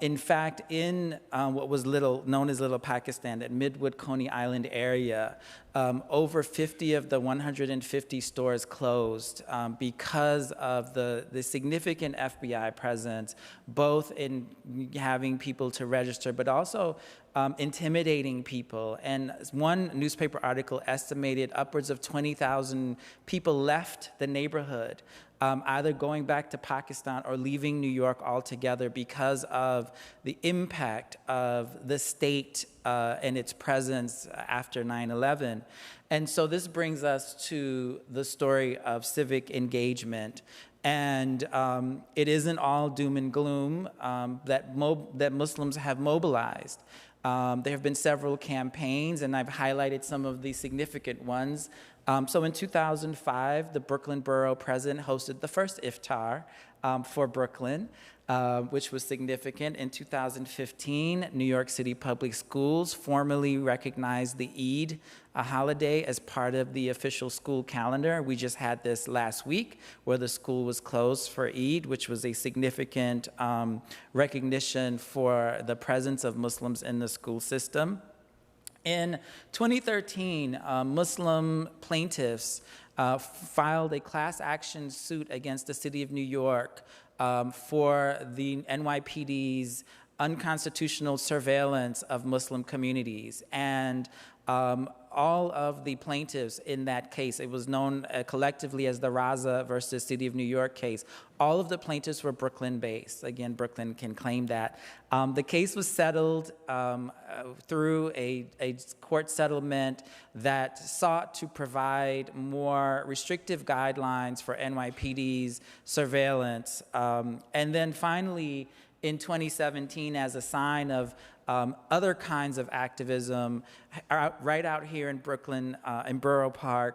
In fact, in what was known as Little Pakistan, that Midwood, Coney Island area, over 50 of the 150 stores closed because of the significant FBI presence, both in having people to register, but also intimidating people. And one newspaper article estimated upwards of 20,000 people left the neighborhood, either going back to Pakistan or leaving New York altogether because of the impact of the state and its presence after 9/11. And so this brings us to the story of civic engagement. And it isn't all doom and gloom that Muslims have mobilized. There have been several campaigns, and I've highlighted some of the significant ones. So in 2005, the Brooklyn Borough President hosted the first iftar for Brooklyn, which was significant. In 2015, New York City Public Schools formally recognized the Eid, a holiday, as part of the official school calendar. We just had this last week where the school was closed for Eid, which was a significant recognition for the presence of Muslims in the school system. In 2013, Muslim plaintiffs filed a class action suit against the city of New York for the NYPD's unconstitutional surveillance of Muslim communities. And all of the plaintiffs in that case, it was known collectively as the Raza versus City of New York case, all of the plaintiffs were Brooklyn-based. Again, Brooklyn can claim that. The case was settled through a court settlement that sought to provide more restrictive guidelines for NYPD's surveillance. And then finally, in 2017, as a sign of other kinds of activism, right out here in Brooklyn, in Borough Hall,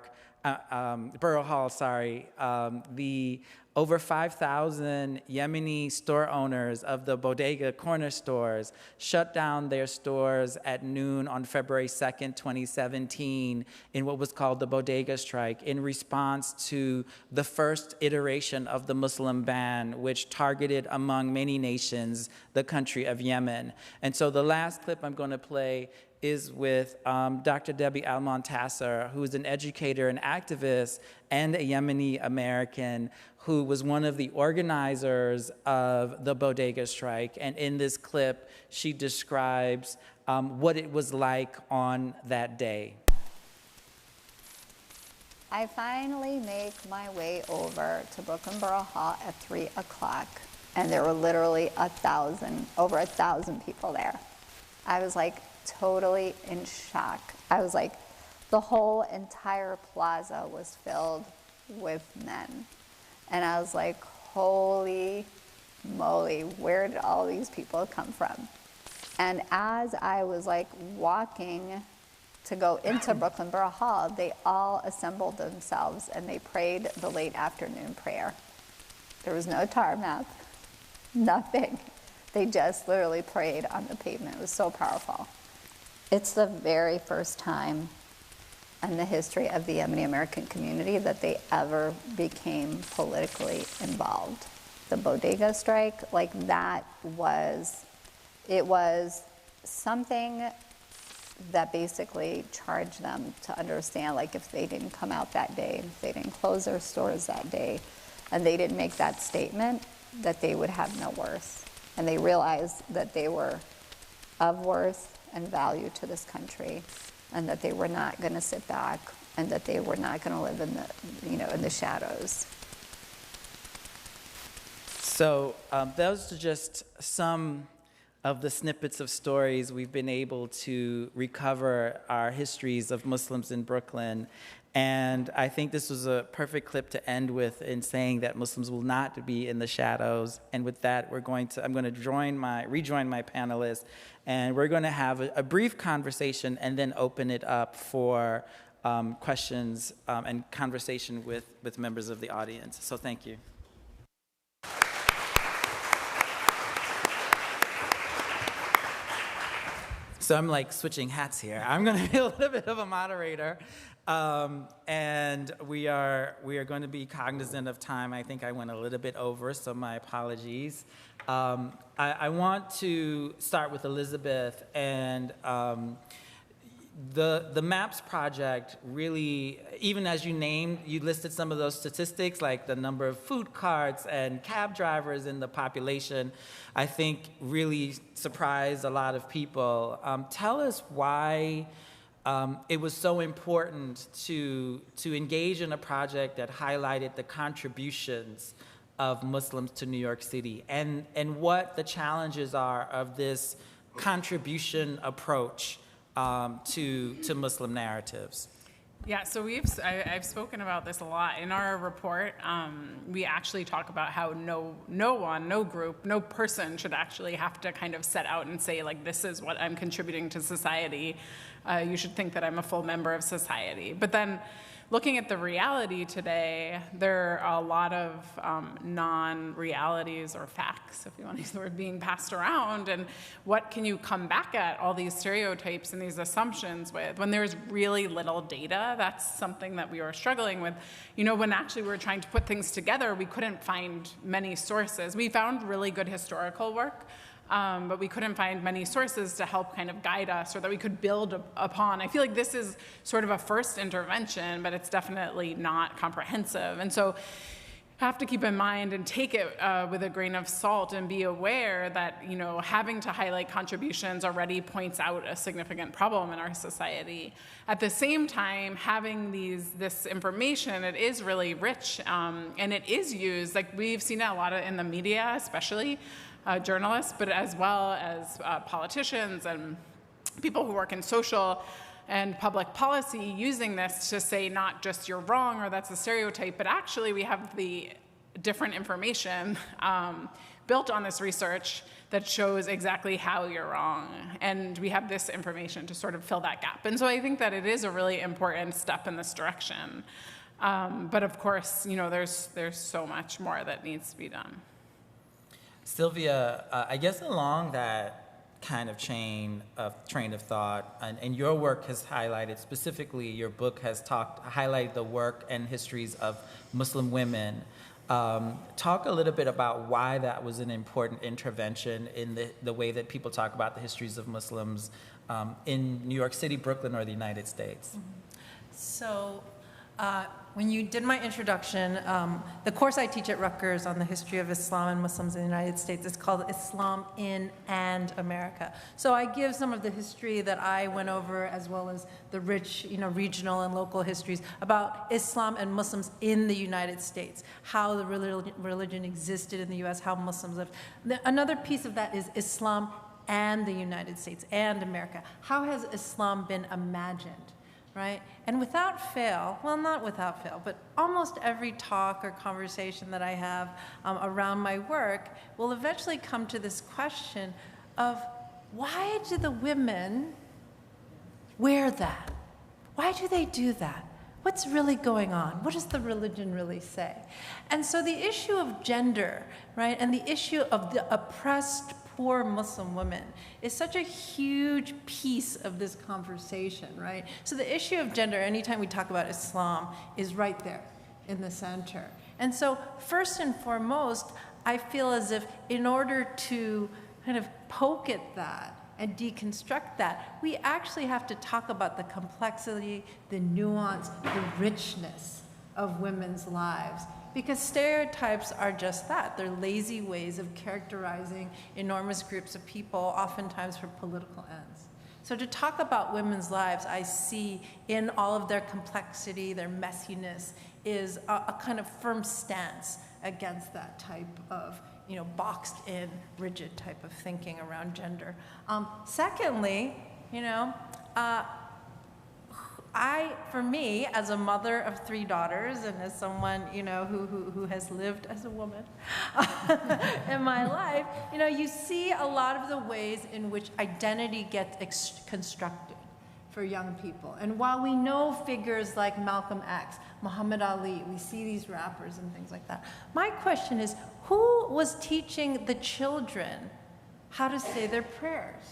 the over 5,000 Yemeni store owners of the bodega corner stores shut down their stores at noon on February 2nd, 2017, in what was called the bodega strike, in response to the first iteration of the Muslim ban, which targeted, among many nations, the country of Yemen. And so the last clip I'm going to play is with Dr. Debbie Al-Montasser, who is an educator and activist and a Yemeni American who was one of the organizers of the bodega strike. And in this clip, she describes what it was like on that day. I finally make my way over to Brooklyn Borough Hall at 3 o'clock, and there were literally over 1,000 people there. I was like totally in shock. I was like, the whole entire plaza was filled with men. And I was like, holy moly, where did all these people come from? And as I was like walking to go into Brooklyn Borough Hall, they all assembled themselves and they prayed the late afternoon prayer. There was no tarmac, nothing. They just literally prayed on the pavement. It was so powerful. It's the very first time in the history of the Yemeni American community that they ever became politically involved. The bodega strike, like that it was something that basically charged them to understand, like if they didn't come out that day, if they didn't close their stores that day, and they didn't make that statement, that they would have no worth. And they realized that they were of worth and value to this country, and that they were not going to sit back, and that they were not going to live in the, in the shadows. So those are just some of the snippets of stories we've been able to recover our histories of Muslims in Brooklyn. And I think this was a perfect clip to end with in saying that Muslims will not be in the shadows. And with that, I'm going to rejoin my panelists, and we're going to have a brief conversation and then open it up for questions and conversation with members of the audience. So thank you. So I'm like switching hats here. I'm going to be a little bit of a moderator. And we are going to be cognizant of time. I think I went a little bit over, so my apologies. I want to start with Elisabeth, and the MAPS project really, even as you listed some of those statistics, like the number of food carts and cab drivers in the population, I think really surprised a lot of people. Tell us why it was so important to engage in a project that highlighted the contributions of Muslims to New York City, and what the challenges are of this contribution approach to Muslim narratives. Yeah, so I've spoken about this a lot. In our report, we actually talk about how no one, no group, no person should actually have to kind of set out and say, like, this is what I'm contributing to society. You should think that I'm a full member of society. But then looking at the reality today, there are a lot of non-realities or facts, if you want to use the word, being passed around. And what can you come back at all these stereotypes and these assumptions with when there's really little data? That's something that we were struggling with. When actually we were trying to put things together, we couldn't find many sources. We found really good historical work, but we couldn't find many sources to help kind of guide us or that we could build upon. I feel like this is sort of a first intervention, but it's definitely not comprehensive. And so have to keep in mind and take it with a grain of salt and be aware that, you know, having to highlight contributions already points out a significant problem in our society. At the same time, having this information, it is really rich, and it is used, like we've seen it a lot in the media, especially journalists, but as well as politicians and people who work in social and public policy, using this to say not just you're wrong or that's a stereotype, but actually we have the different information built on this research that shows exactly how you're wrong. And we have this information to sort of fill that gap. And so I think that it is a really important step in this direction. But of course, you know, there's so much more that needs to be done. Sylvia, I guess along that kind of train of thought, and your work has highlighted, specifically your book has highlighted the work and histories of Muslim women. Talk a little bit about why that was an important intervention in the way that people talk about the histories of Muslims in New York City, Brooklyn, or the United States. So when you did my introduction, the course I teach at Rutgers on the history of Islam and Muslims in the United States is called Islam in and America. So I give some of the history that I went over, as well as the rich, you know, regional and local histories about Islam and Muslims in the United States, how the religion existed in the U.S., how Muslims lived. Another piece of that is Islam and the United States and America. How has Islam been imagined? Right? And without fail, well, not without fail, but almost every talk or conversation that I have around my work will eventually come to this question of, why do the women wear that? Why do they do that? What's really going on? What does the religion really say? And so the issue of gender, right, and the issue of the oppressed poor Muslim women is such a huge piece of this conversation, right? So the issue of gender, anytime we talk about Islam, is right there in the center. And so first and foremost, I feel as if in order to kind of poke at that and deconstruct that, we actually have to talk about the complexity, the nuance, the richness of women's lives. Because stereotypes are just that. They're lazy ways of characterizing enormous groups of people, oftentimes for political ends. So to talk about women's lives, I see in all of their complexity, their messiness, is a kind of firm stance against that type of, you know, boxed in, rigid type of thinking around gender. Secondly, you know, for me, as a mother of 3 daughters and as someone, you know, who has lived as a woman in my life, you know, you see a lot of the ways in which identity gets constructed for young people. And while we know figures like Malcolm X, Muhammad Ali, we see these rappers and things like that, my question is, who was teaching the children how to say their prayers?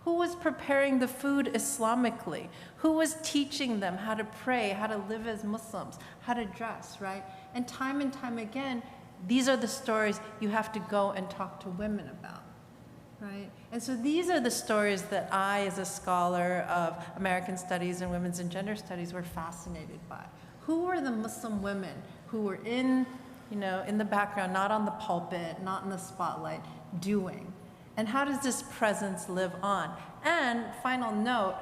Who was preparing the food Islamically? Who was teaching them how to pray, how to live as Muslims, how to dress, right? And time again, these are the stories you have to go and talk to women about, right? And so these are the stories that I, as a scholar of American studies and women's and gender studies, were fascinated by. Who were the Muslim women who were in, you know, in the background, not on the pulpit, not in the spotlight, doing? And how does this presence live on? And final note,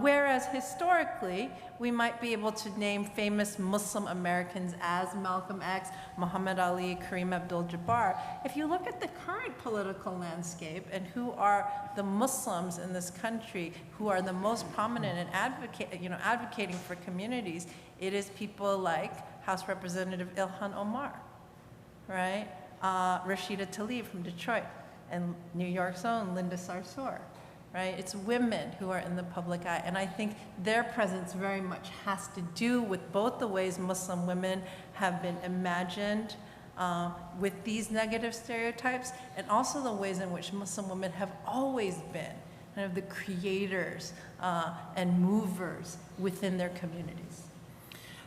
whereas historically, we might be able to name famous Muslim Americans as Malcolm X, Muhammad Ali, Kareem Abdul-Jabbar, if you look at the current political landscape and who are the Muslims in this country who are the most prominent and advocating for communities, it is people like House Representative Ilhan Omar, right? Rashida Tlaib from Detroit, and New York's own Linda Sarsour, right? It's women who are in the public eye, and I think their presence very much has to do with both the ways Muslim women have been imagined with these negative stereotypes, and also the ways in which Muslim women have always been kind of the creators and movers within their communities.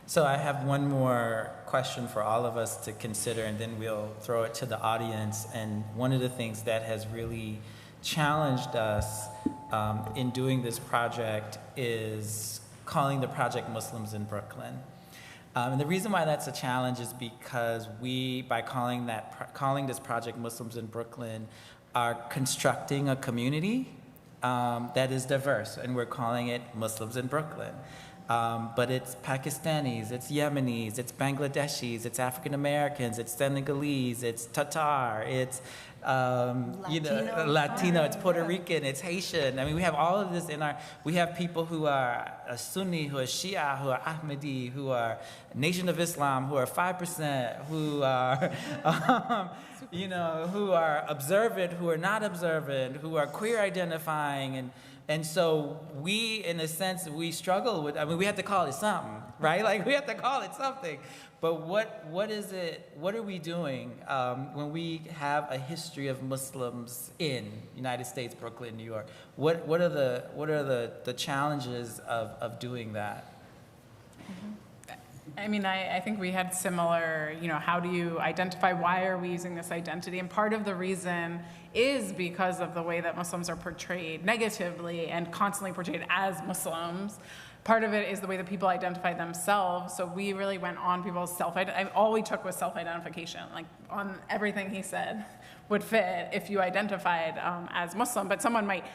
So I have one more question for all of us to consider, and then we'll throw it to the audience. And one of the things that has really challenged us in doing this project is calling the project Muslims in Brooklyn. And the reason why that's a challenge is because we, by calling this project Muslims in Brooklyn, are constructing a community that is diverse, and we're calling it Muslims in Brooklyn. But it's Pakistanis, it's Yemenis, it's Bangladeshis, it's African Americans, it's Senegalese, it's Tatar, it's Latino, it's Puerto Rican, it's Haitian. I mean, we have all of this we have people who are Sunni, who are Shia, who are Ahmadi, who are Nation of Islam, who are 5%, who are, who are observant, who are not observant, who are queer identifying, and so we, in a sense, we struggle with, we have to call it something, right? Like, we have to call it something. But what is it, what are we doing when we have a history of Muslims in United States, Brooklyn, New York? What are the challenges of doing that? I mean, I think we had similar, how do you identify, why are we using this identity? And part of the reason is because of the way that Muslims are portrayed negatively and constantly portrayed as Muslims. Part of it is the way that people identify themselves. So we really went on people's all we took was self-identification. Like, on everything he said would fit if you identified as Muslim. But someone might,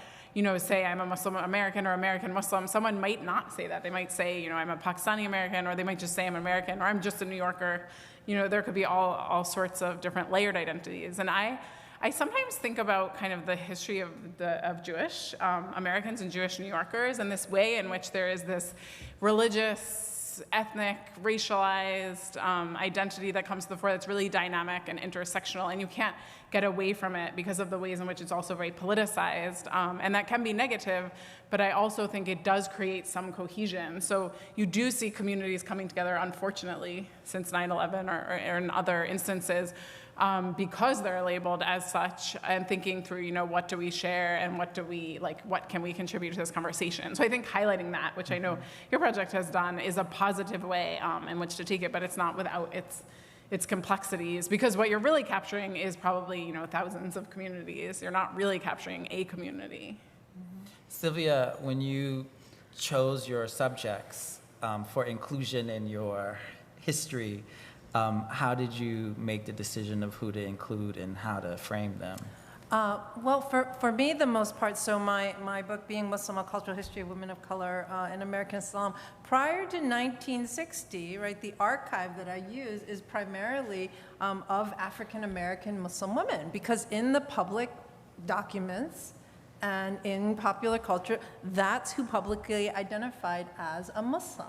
say I'm a Muslim American or American Muslim. Someone might not say that. They might say, I'm a Pakistani American, or they might just say I'm American, or I'm just a New Yorker. There could be all sorts of different layered identities. And I sometimes think about kind of the history of Jewish Americans and Jewish New Yorkers, and this way in which there is this religious, ethnic, racialized identity that comes to the fore that's really dynamic and intersectional, and you can't get away from it because of the ways in which it's also very politicized, and that can be negative, but I also think it does create some cohesion. So you do see communities coming together, unfortunately, since 9/11 or in other instances, because they're labeled as such, and thinking through, what do we share and what can we contribute to this conversation? So I think highlighting that, which I know your project has done, is a positive way in which to take it, but it's not without its complexities, because what you're really capturing is probably, thousands of communities. You're not really capturing a community. Sylvia, when you chose your subjects for inclusion in your history, how did you make the decision of who to include and how to frame them? Well, for me, the most part, so my book being Muslim, A Cultural History of Women of Color in American Islam, prior to 1960, right, the archive that I use is primarily of African-American Muslim women, because in the public documents and in popular culture, that's who publicly identified as a Muslim,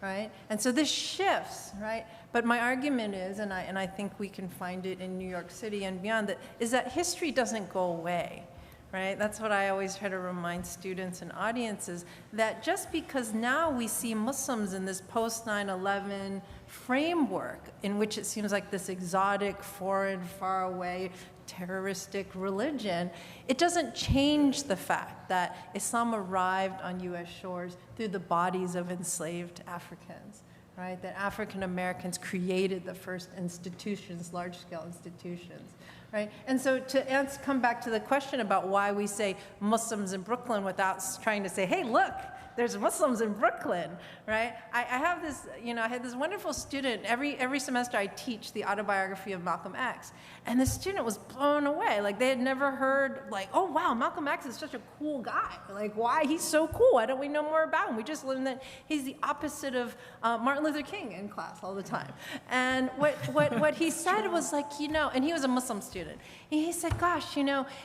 right? And so this shifts, right? But my argument is, and I think we can find it in New York City and beyond, is that history doesn't go away, right? That's what I always try to remind students and audiences, that just because now we see Muslims in this post-9/11 framework in which it seems like this exotic, foreign, faraway, terroristic religion, it doesn't change the fact that Islam arrived on U.S. shores through the bodies of enslaved Africans, right? That African Americans created the first institutions, large-scale institutions, right? And so to come back to the question about why we say Muslims in Brooklyn without trying to say, hey, look, there's Muslims in Brooklyn, right? I have this, I had this wonderful student. Every semester I teach the autobiography of Malcolm X, and the student was blown away. Like, they had never heard, oh wow, Malcolm X is such a cool guy. Like, why? He's so cool. Why don't we know more about him? We just learned that he's the opposite of Martin Luther King in class all the time. And what he said was and he was a Muslim student. And he said, gosh,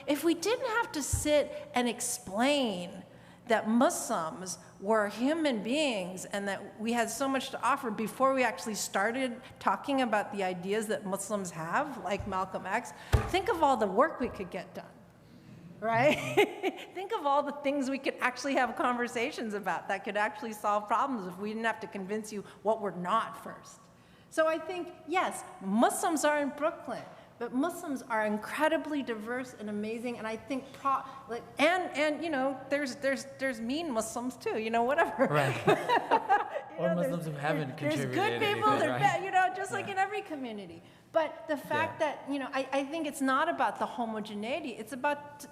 if we didn't have to sit and explain that Muslims were human beings and that we had so much to offer before we actually started talking about the ideas that Muslims have, like Malcolm X, think of all the work we could get done, right? Think of all the things we could actually have conversations about that could actually solve problems if we didn't have to convince you what we're not first. So I think, yes, Muslims are in Brooklyn, but Muslims are incredibly diverse and amazing, and I think there's mean Muslims too, whatever. Right. Or Muslims who haven't contributed. There's good people, anything, there's bad, just like in every community. But the fact that I think it's not about the homogeneity. It's about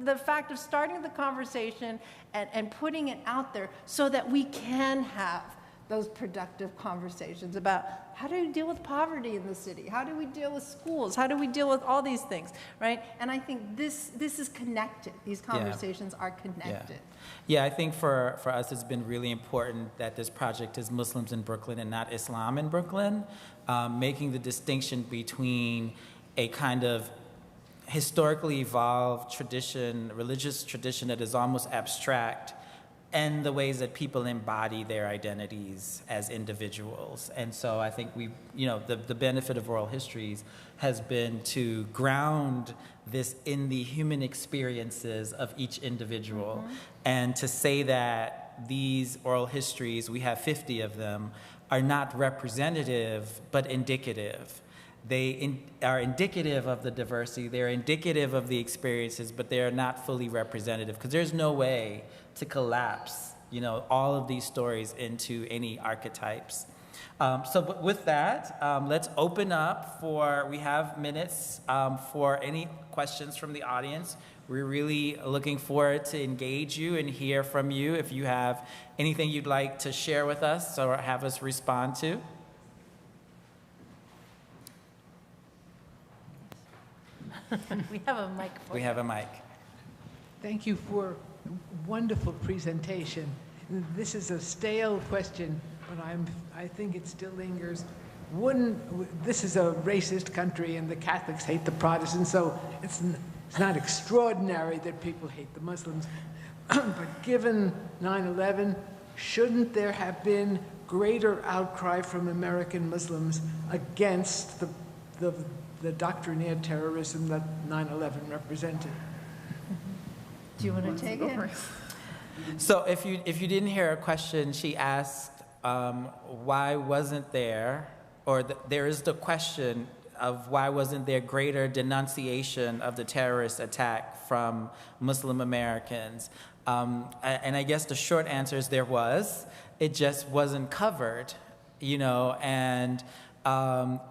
the fact of starting the conversation and putting it out there so that we can have those productive conversations about how do we deal with poverty in the city? How do we deal with schools? How do we deal with all these things, right? And I think this is connected. These conversations are connected. Yeah, I think for us it's been really important that this project is Muslims in Brooklyn and not Islam in Brooklyn, making the distinction between a kind of historically evolved tradition, religious tradition that is almost abstract, and the ways that people embody their identities as individuals. And so I think the benefit of oral histories has been to ground this in the human experiences of each individual, and to say that these oral histories, we have 50 of them, are not representative but indicative. They are indicative of the diversity, they're indicative of the experiences, but they are not fully representative, because there's no way to collapse, all of these stories into any archetypes. So with that, let's open up we have minutes for any questions from the audience. We're really looking forward to engage you and hear from you if you have anything you'd like to share with us or have us respond to. We have a mic for you. We have a mic. Thank you for a wonderful presentation. This is a stale question, but I think it still lingers. This is a racist country, and the Catholics hate the Protestants, so it's not extraordinary that people hate the Muslims. But given 9/11, shouldn't there have been greater outcry from American Muslims against the doctrinaire terrorism that 9/11 represented? Do you want to take it? So if you didn't hear her question, she asked why wasn't there, or there is the question of why wasn't there greater denunciation of the terrorist attack from Muslim Americans? And I guess the short answer is there was. It just wasn't covered, and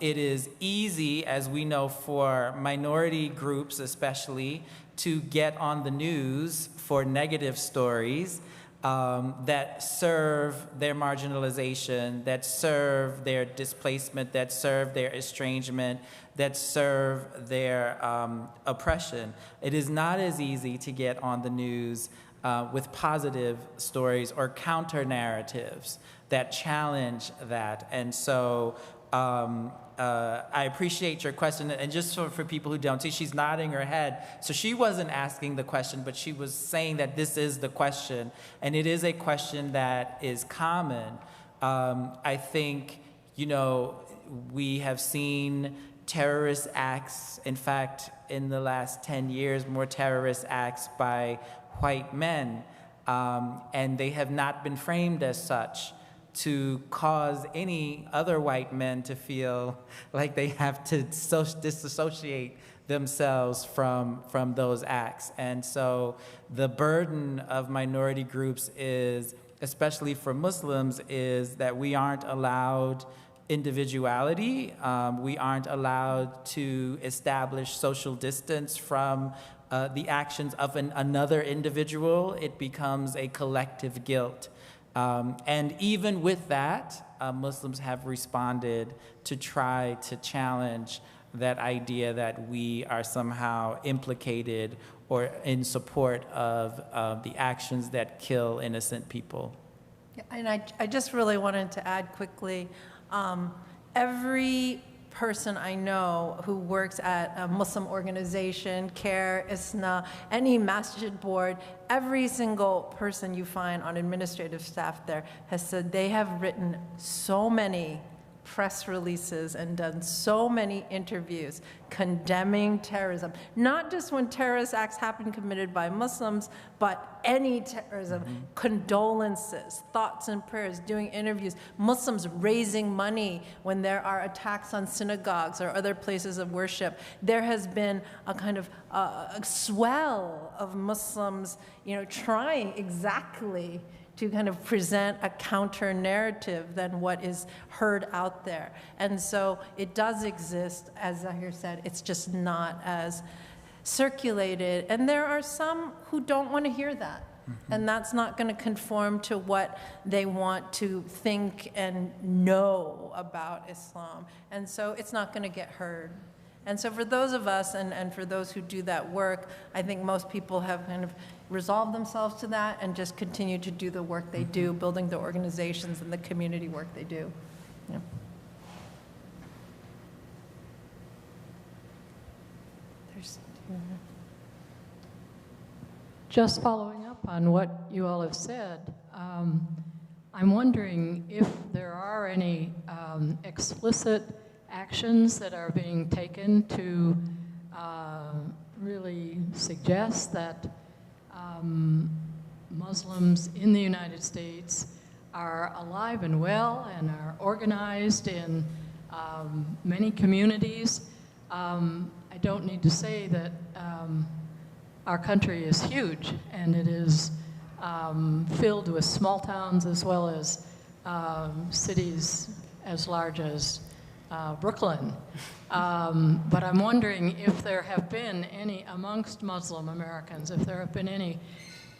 it is easy, as we know, for minority groups especially, to get on the news for negative stories that serve their marginalization, that serve their displacement, that serve their estrangement, that serve their oppression. It is not as easy to get on the news with positive stories or counter narratives that challenge that. And so I appreciate your question, and just for people who don't see, she's nodding her head. So she wasn't asking the question, but she was saying that this is the question, and it is a question that is common. I think, we have seen terrorist acts, in fact, in the last 10 years, more terrorist acts by white men, and they have not been framed as such to cause any other white men to feel like they have to disassociate themselves from those acts. And so the burden of minority groups is, especially for Muslims, is that we aren't allowed individuality. We aren't allowed to establish social distance from the actions of another individual. It becomes a collective guilt. And even with that, Muslims have responded to try to challenge that idea that we are somehow implicated or in support of the actions that kill innocent people. Yeah, and I just really wanted to add quickly, every person I know who works at a Muslim organization, CARE, ISNA, any masjid board, every single person you find on administrative staff there has said they have written so many press releases and done so many interviews condemning terrorism, not just when terrorist acts happen committed by Muslims, but any terrorism, condolences, thoughts and prayers, doing interviews, Muslims raising money when there are attacks on synagogues or other places of worship. There has been a kind of a swell of Muslims, trying exactly to kind of present a counter narrative than what is heard out there. And so it does exist, as Zaheer said, it's just not as circulated. And there are some who don't want to hear that. And that's not going to conform to what they want to think and know about Islam. And so it's not going to get heard. And so for those of us and for those who do that work, I think most people have kind of resolved themselves to that and just continue to do the work they do, building the organizations and the community work they do. Yeah. Just following up on what you all have said, I'm wondering if there are any explicit actions that are being taken to really suggest that Muslims in the United States are alive and well and are organized in many communities. I don't need to say that our country is huge, and it is filled with small towns as well as cities as large as Brooklyn. But I'm wondering if there have been any amongst Muslim Americans, if there have been any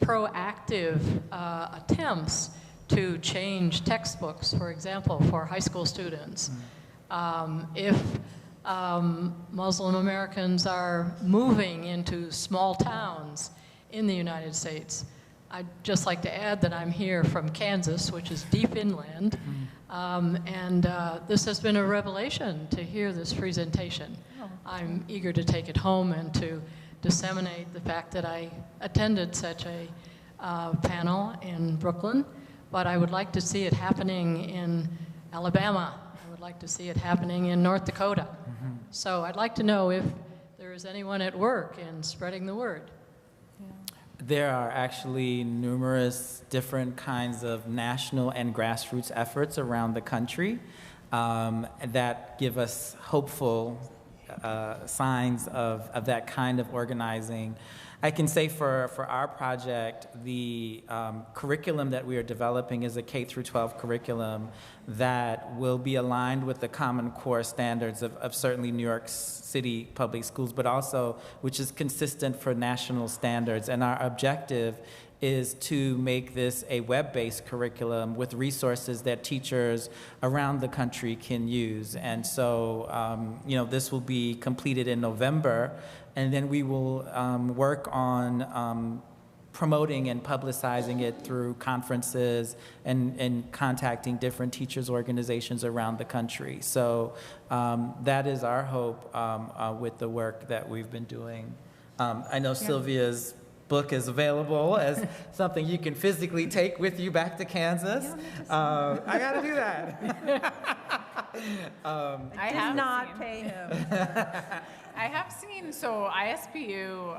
proactive attempts to change textbooks, for example, for high school students. If Muslim Americans are moving into small towns in the United States. I'd just like to add that I'm here from Kansas, which is deep inland, and this has been a revelation to hear this presentation. I'm eager to take it home and to disseminate the fact that I attended such a panel in Brooklyn, but I would like to see it happening in Alabama. I would like to see it happening in North Dakota. So I'd like to know if there is anyone at work in spreading the word. There are actually numerous different kinds of national and grassroots efforts around the country that give us hopeful signs of that kind of organizing. I can say for our project, the curriculum that we are developing is a K-12 curriculum that will be aligned with the Common Core standards of certainly New York City public schools, but also which is consistent for national standards. And our objective is to make this a web-based curriculum with resources that teachers around the country can use. And so, this will be completed in November, and then we will work on promoting and publicizing it through conferences and contacting different teachers' organizations around the country. So that is our hope with the work that we've been doing. I know Sylvia's book is available as something you can physically take with you back to Kansas. I gotta do that. I did not pay him. I have seen, so ISPU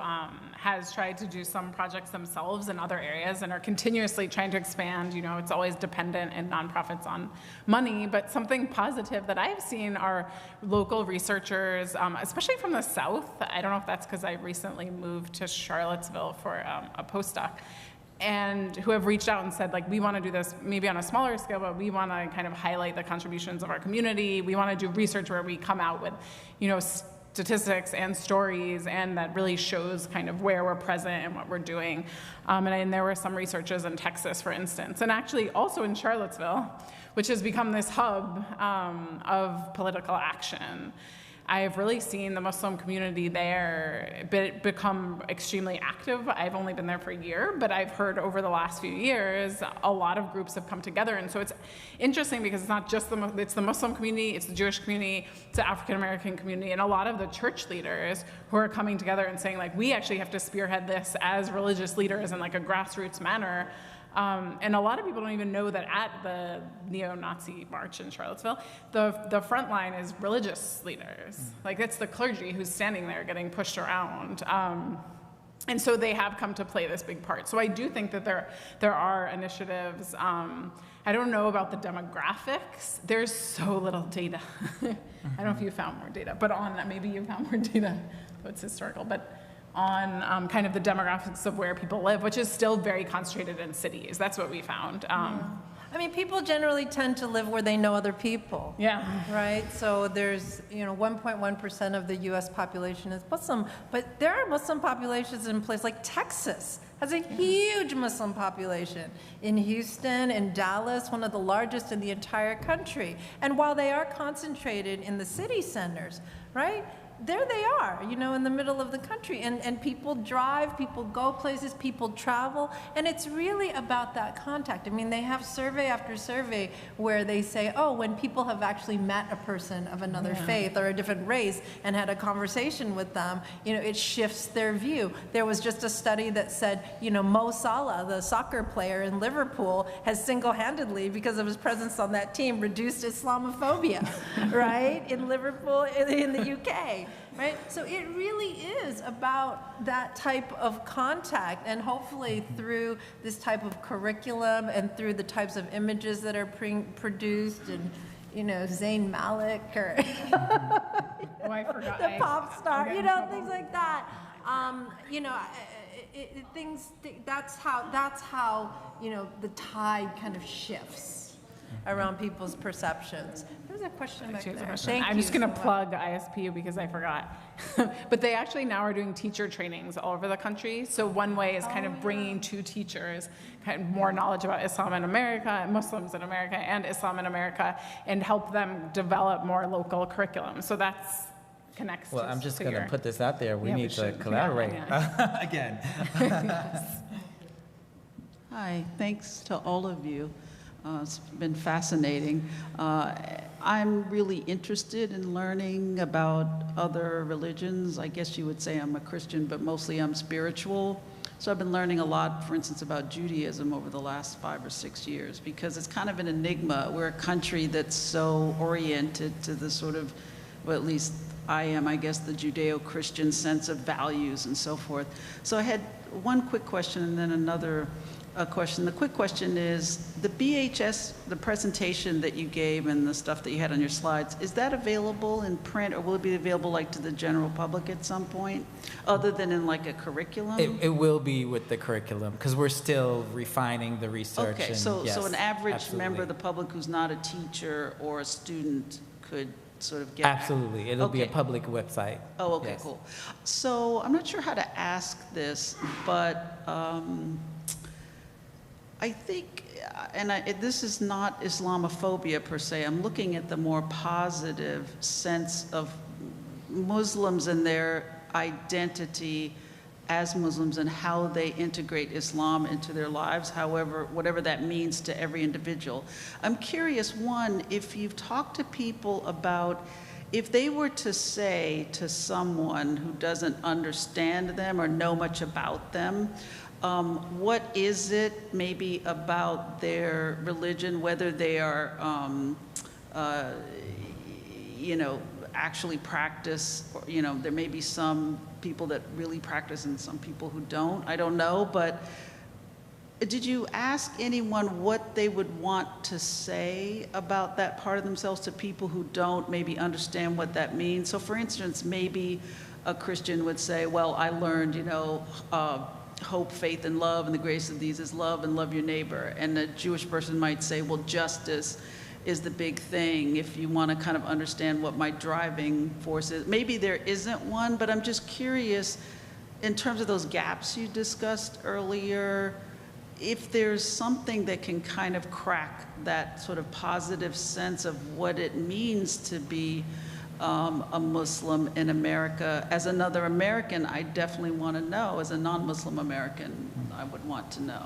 has tried to do some projects themselves in other areas and are continuously trying to expand. It's always dependent in nonprofits on money, but something positive that I've seen are local researchers, especially from the South. I don't know if that's because I recently moved to Charlottesville for a postdoc, and who have reached out and said, we want to do this maybe on a smaller scale, but we want to kind of highlight the contributions of our community. We want to do research where we come out with, statistics and stories, and that really shows kind of where we're present and what we're doing. And there were some researchers in Texas, for instance, and actually also in Charlottesville, which has become this hub of political action. I've really seen the Muslim community there become extremely active. I've only been there for a year, but I've heard over the last few years, a lot of groups have come together. And so it's interesting because it's not just it's the Muslim community, it's the Jewish community, it's the African American community, and a lot of the church leaders who are coming together and saying, we actually have to spearhead this as religious leaders in a grassroots manner. And a lot of people don't even know that at the neo-Nazi march in Charlottesville, the front line is religious leaders. It's the clergy who's standing there getting pushed around. And so they have come to play this big part. So I do think that there are initiatives. I don't know about the demographics. There's so little data. I don't know if you found more data, but maybe you found more data. It's historical, but on kind of the demographics of where people live, which is still very concentrated in cities. That's what we found. I mean, people generally tend to live where they know other people. Yeah. Right? So there's, 1.1% of the U.S. population is Muslim, but there are Muslim populations in places like Texas has a huge Muslim population. In Houston and Dallas, one of the largest in the entire country. And while they are concentrated in the city centers, right? There they are, in the middle of the country. And people drive, people go places, people travel, and it's really about that contact. I mean, they have survey after survey where they say, oh, when people have actually met a person of another faith or a different race and had a conversation with them, it shifts their view. There was just a study that said, Mo Salah, the soccer player in Liverpool, has single-handedly, because of his presence on that team, reduced Islamophobia, right, in Liverpool, in the UK. Right? So it really is about that type of contact, and hopefully through this type of curriculum and through the types of images that are produced, and Zayn Malik or I forgot. the pop star, things like that. That's how the tide kind of shifts around people's perceptions. There's a question back there. I'm just going to plug ISPU because I forgot. But they actually now are doing teacher trainings all over the country. So one way is kind of bringing to teachers kind of more knowledge about Islam in America, Muslims in America, and Islam in America, and help them develop more local curriculum. So that's connects. Well, I'm just going to put this out there. We need to collaborate again. Hi, thanks to all of you. It's been fascinating. I'm really interested in learning about other religions. I guess you would say I'm a Christian, but mostly I'm spiritual. So I've been learning a lot, for instance, about Judaism over the last 5 or 6 years, because it's kind of an enigma. We're a country that's so oriented to the sort of, well, at least I am, I guess, the Judeo-Christian sense of values and so forth. So I had one quick question and then another question. The quick question is, the BHS, the presentation that you gave and the stuff that you had on your slides, is that available in print, or will it be available like to the general public at some point, other than in like a curriculum? It will be with the curriculum, because we're still refining the research. Okay, and so yes, an average absolutely. member of the public who's not a teacher or a student could sort of get... Absolutely, it'll be a public website. Oh, okay, yes. cool. So I'm not sure how to ask this, but I think, and this is not Islamophobia per se, I'm looking at the more positive sense of Muslims and their identity as Muslims and how they integrate Islam into their lives, whatever that means to every individual. I'm curious, one, if you've talked to people about, if they were to say to someone who doesn't understand them or know much about them, what is it maybe about their religion, whether they are, actually practice, or, there may be some people that really practice and some people who don't, I don't know, but did you ask anyone what they would want to say about that part of themselves to people who don't maybe understand what that means? So for instance, maybe a Christian would say, well, I learned, hope, faith, and love, and the grace of these is love, and love your neighbor. And a Jewish person might say, well, justice is the big thing if you want to kind of understand what my driving force is. Maybe there isn't one, but I'm just curious, in terms of those gaps you discussed earlier, if there's something that can kind of crack that sort of positive sense of what it means to be a Muslim in America. As another American, I definitely want to know. As a non-Muslim American, I would want to know.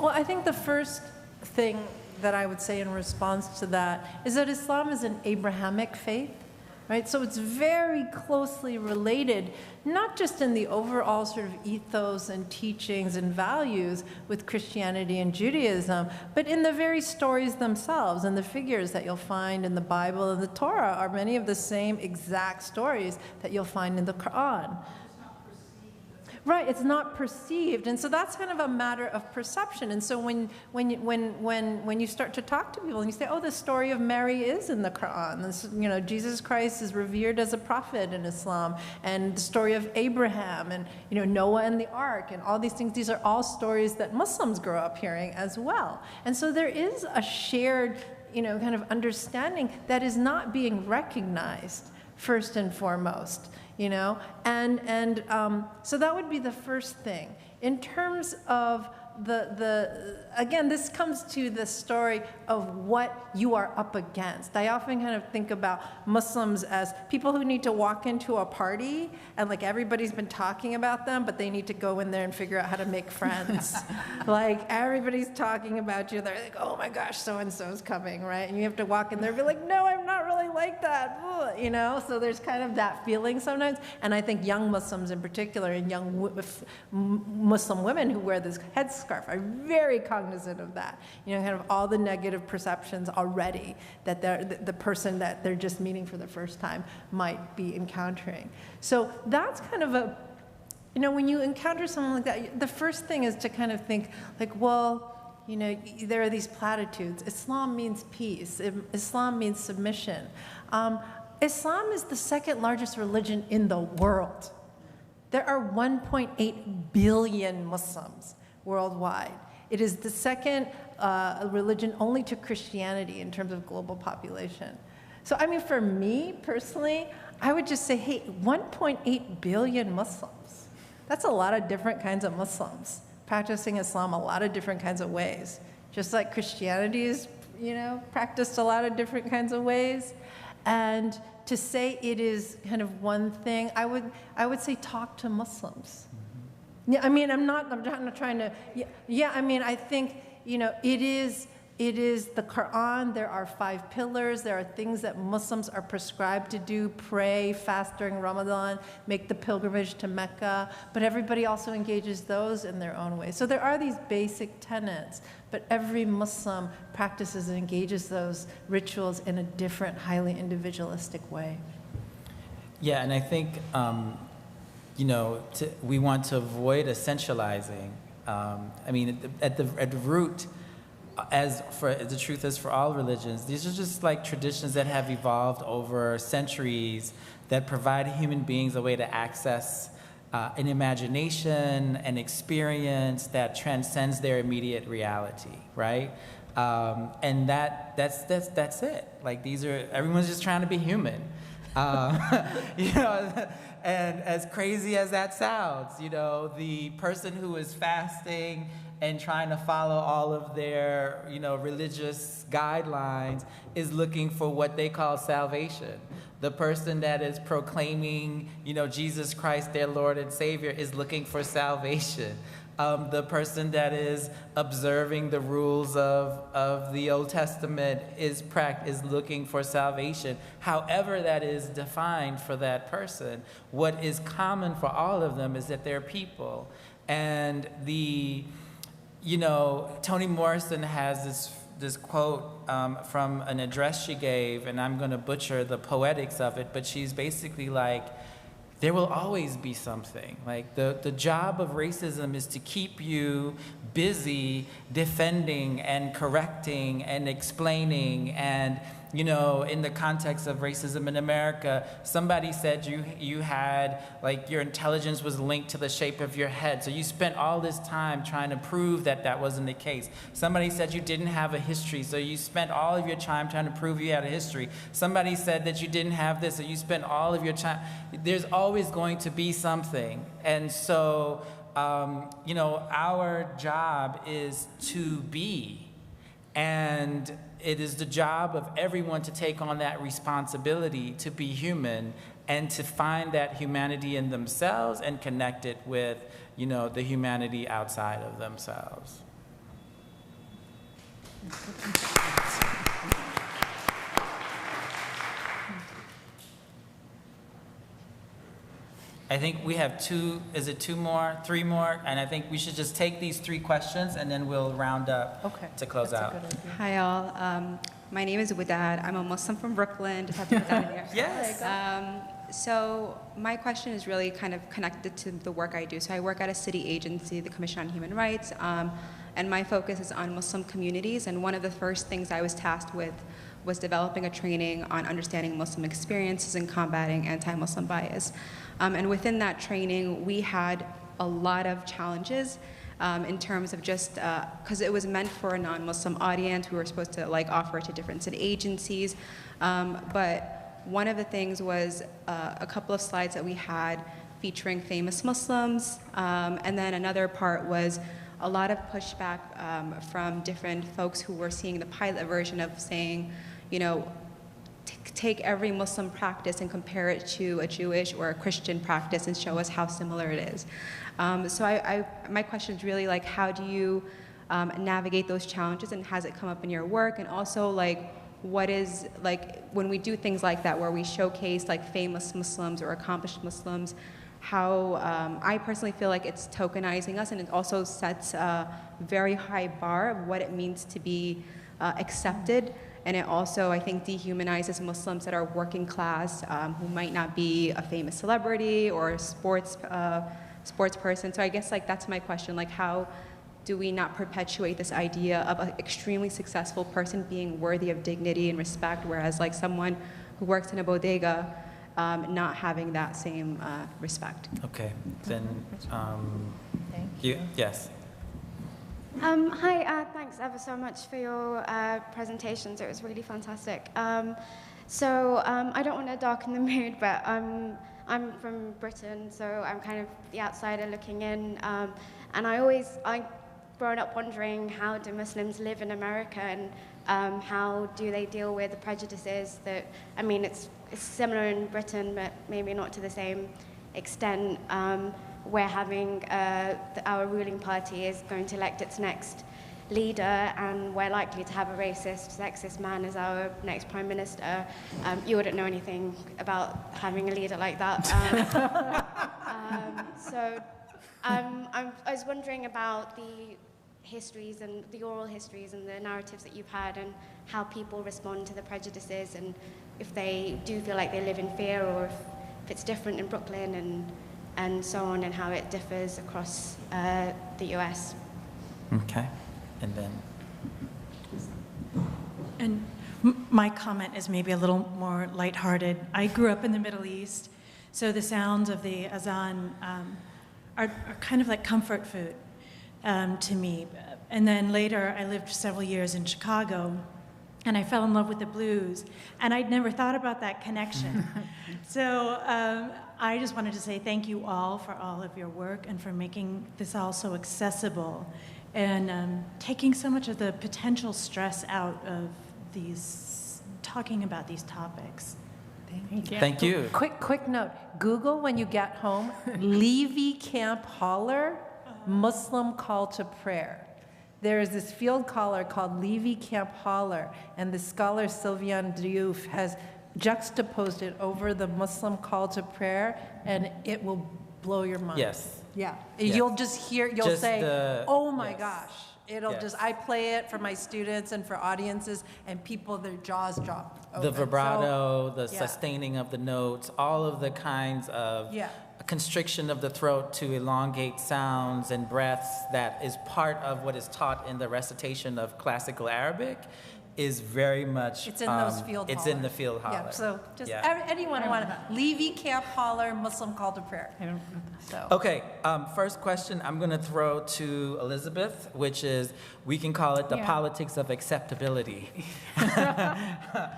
Well, I think the first thing that I would say in response to that is that Islam is an Abrahamic faith, right? So it's very closely related, not just in the overall sort of ethos and teachings and values with Christianity and Judaism, but in the very stories themselves, and the figures that you'll find in the Bible and the Torah are many of the same exact stories that you'll find in the Quran. Right, it's not perceived, and so that's kind of a matter of perception. And so when you start to talk to people and you say, "Oh, the story of Mary is in the Quran," this, Jesus Christ is revered as a prophet in Islam, and the story of Abraham, and Noah and the Ark, and all these things. These are all stories that Muslims grow up hearing as well. And so there is a shared, kind of understanding that is not being recognized first and foremost. So that would be the first thing. In terms of again, this comes to the story of what you are up against. I often kind of think about Muslims as people who need to walk into a party and like everybody's been talking about them, but they need to go in there and figure out how to make friends. Like everybody's talking about you. They're like, oh my gosh, so-and-so's coming, right? And you have to walk in there and be like, no, I'm not really like that, So there's kind of that feeling sometimes. And I think young Muslims in particular, and young Muslim women who wear this headscarf are very cognizant of that. Kind of all the negative perceptions already that the person that they're just meeting for the first time might be encountering. So that's kind of when you encounter someone like that, the first thing is to kind of think like, well, there are these platitudes. Islam means peace. Islam means submission. Islam is the second largest religion in the world. There are 1.8 billion Muslims worldwide. It is the second religion only to Christianity in terms of global population. So, for me personally, I would just say, hey, 1.8 billion Muslims. That's a lot of different kinds of Muslims practicing Islam a lot of different kinds of ways. Just like Christianity is, practiced a lot of different kinds of ways. And to say it is kind of one thing, I would say talk to Muslims. Yeah, I'm not trying to, I think, it is the Quran. There are 5 pillars. There are things that Muslims are prescribed to do: pray, fast during Ramadan, make the pilgrimage to Mecca. But everybody also engages those in their own way. So there are these basic tenets, but every Muslim practices and engages those rituals in a different, highly individualistic way. Yeah, and I think, we want to avoid essentializing. At the root, as the truth is for all religions, these are just like traditions that have evolved over centuries that provide human beings a way to access an imagination, an experience that transcends their immediate reality, right? And that's it. Like everyone's just trying to be human. And as crazy as that sounds, the person who is fasting and trying to follow all of their, religious guidelines is looking for what they call salvation. The person that is proclaiming, Jesus Christ, their Lord and Savior, is looking for salvation. The person that is observing the rules of the Old Testament is looking for salvation. However that is defined for that person, what is common for all of them is that they're people. And Toni Morrison has this quote from an address she gave, and I'm going to butcher the poetics of it, but she's basically like, there will always be something. Like the job of racism is to keep you busy defending and correcting and explaining. And in the context of racism in America, somebody said you had, like, your intelligence was linked to the shape of your head. So you spent all this time trying to prove that wasn't the case. Somebody said you didn't have a history, so you spent all of your time trying to prove you had a history. Somebody said that you didn't have this, so you spent all of your time. There's always going to be something. And so, our job is to be. And it is the job of everyone to take on that responsibility to be human and to find that humanity in themselves and connect it with, the humanity outside of themselves. I think we have three more? And I think we should just take these 3 questions and then we'll round up to close out. Hi, all. My name is Widad. I'm a Muslim from Brooklyn. Just have to put that in there. Yes. So my question is really kind of connected to the work I do. So I work at a city agency, the Commission on Human Rights, and my focus is on Muslim communities. And one of the first things I was tasked with was developing a training on understanding Muslim experiences and combating anti-Muslim bias. And within that training, we had a lot of challenges in terms of just, because it was meant for a non-Muslim audience. We were supposed to offer it to different city agencies. But one of the things was a couple of slides that we had featuring famous Muslims. And then another part was a lot of pushback from different folks who were seeing the pilot version of saying, take every Muslim practice and compare it to a Jewish or a Christian practice and show us how similar it is. So my question is really how do you navigate those challenges, and has it come up in your work? And also what is, when we do things like that where we showcase famous Muslims or accomplished Muslims, how I personally feel like it's tokenizing us, and it also sets a very high bar of what it means to be accepted. And it also, I think, dehumanizes Muslims that are working class, who might not be a famous celebrity or a sports person. So I guess that's my question, how do we not perpetuate this idea of an extremely successful person being worthy of dignity and respect, whereas someone who works in a bodega not having that same respect? Okay, then Thank you. Yes. Hi, thanks ever so much for your presentations. It was really fantastic. So I don't want to darken the mood, but I'm from Britain, so I'm kind of the outsider looking in. And I've grown up wondering, how do Muslims live in America, and how do they deal with the prejudices that, it's similar in Britain, but maybe not to the same extent. We're having, our ruling party is going to elect its next leader, and we're likely to have a racist, sexist man as our next prime minister. You wouldn't know anything about having a leader like that. So I was wondering about the histories and the oral histories and the narratives that you've had, and how people respond to the prejudices, and if they do feel like they live in fear, or if it's different in Brooklyn, and so on, and how it differs across the US. Okay, and then. And my comment is maybe a little more lighthearted. I grew up in the Middle East, so the sounds of the azan are kind of like comfort food to me. And then later, I lived several years in Chicago, and I fell in love with the blues, and I'd never thought about that connection. So I just wanted to say thank you all for all of your work, and for making this all so accessible, and taking so much of the potential stress out of talking about these topics. Thank you. Thank you. Quick note, Google when you get home, Levy Camp Holler, Muslim call to prayer. There is this field collar called Levy Camp Holler, and the scholar Sylvia Chan-Malik has juxtaposed it over the Muslim call to prayer, and it will blow your mind. Yes. Yeah. Yes. You'll just hear, you'll say, oh my yes. gosh. It'll Yes. just, I play it for my students and for audiences, and people, their jaws drop open. The vibrato, So, the yeah. sustaining of the notes, all of the kinds of Yeah. constriction of the throat to elongate sounds and breaths that is part of what is taught in the recitation of classical Arabic is very much. It's in those field It's holler. in the field holler. Yeah, so just Yeah. anyone want to, Levy Camp Holler, Muslim call to prayer. I don't know. So. Okay, first question I'm going to throw to Elisabeth, which is, we can call it the politics of acceptability. The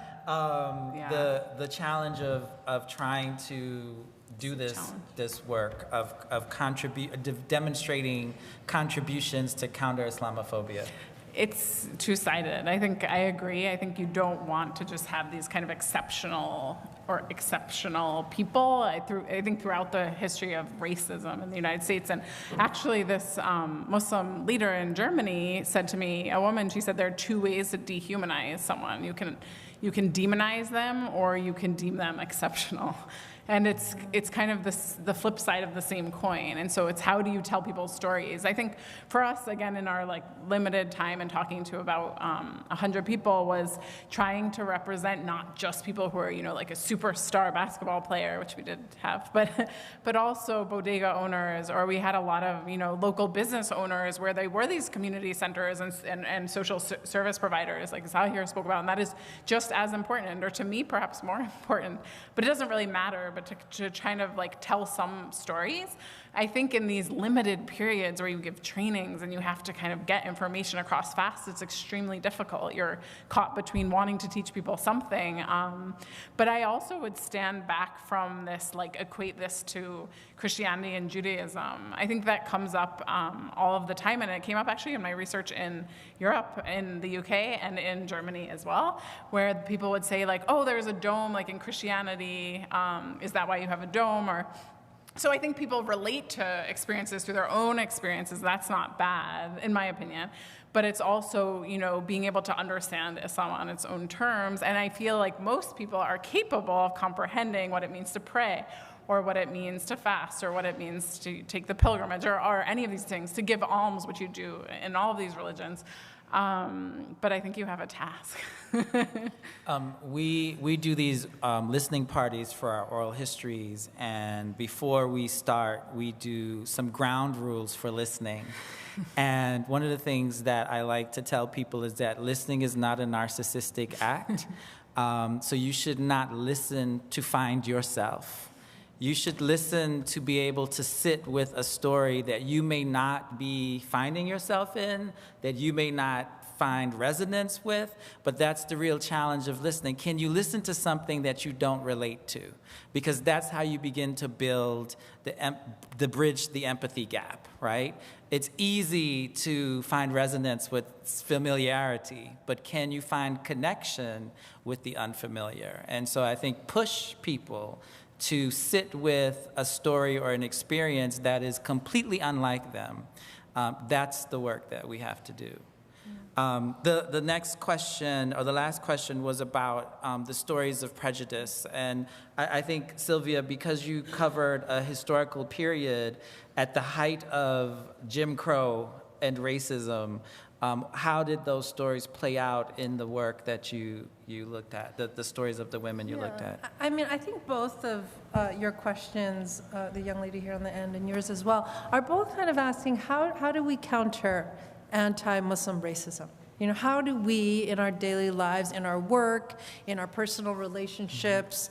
challenge of trying to do this work of demonstrating contributions to counter Islamophobia. It's two-sided. I think I agree. I think you don't want to just have these kind of exceptional people. I think throughout the history of racism in the United States, and actually this Muslim leader in Germany said to me, a woman, she said there are two ways to dehumanize someone. You can demonize them, or you can deem them exceptional. And it's kind of the flip side of the same coin. And so it's how do you tell people's stories? I think for us, again, in our like limited time and talking to about 100 people, was trying to represent not just people who are, you know, like a superstar basketball player, which we did have, but also bodega owners, or we had a lot of, you know, local business owners where they were these community centers and social service providers, like Zaheer spoke about, and that is just as important, or to me, perhaps more important. But it doesn't really matter, but to kind of like tell some stories. I think in these limited periods where you give trainings and you have to kind of get information across fast, it's extremely difficult. You're caught between wanting to teach people something. But I also would stand back from this, like equate this to Christianity and Judaism. I think that comes up all of the time, and it came up actually in my research in Europe, in the UK, and in Germany as well, where people would say like, oh, there's a dome like in Christianity, is that why you have a dome? Or so I think people relate to experiences through their own experiences. That's not bad, in my opinion. But it's also, you know, being able to understand Islam on its own terms. And I feel like most people are capable of comprehending what it means to pray, or what it means to fast, or what it means to take the pilgrimage, or any of these things, to give alms, which you do in all of these religions. But I think you have a task. We do these listening parties for our oral histories, and before we start, we do some ground rules for listening. And one of the things that I like to tell people is that listening is not a narcissistic act. So you should not listen to find yourself. You should listen to be able to sit with a story that you may not be finding yourself in, that you may not find resonance with, but that's the real challenge of listening. Can you listen to something that you don't relate to? Because that's how you begin to build the bridge, the empathy gap, right? It's easy to find resonance with familiarity, but can you find connection with the unfamiliar? And so I think push people to sit with a story or an experience that is completely unlike them. That's the work that we have to do. The next question, or the last question, was about the stories of prejudice. And I think, Sylvia, because you covered a historical period at the height of Jim Crow and racism, how did those stories play out in the work that you looked at, the stories of the women you looked at? I mean, I think both of your questions, the young lady here on the end and yours as well, are both kind of asking how do we counter anti-Muslim racism? You know, how do we, in our daily lives, in our work, in our personal relationships,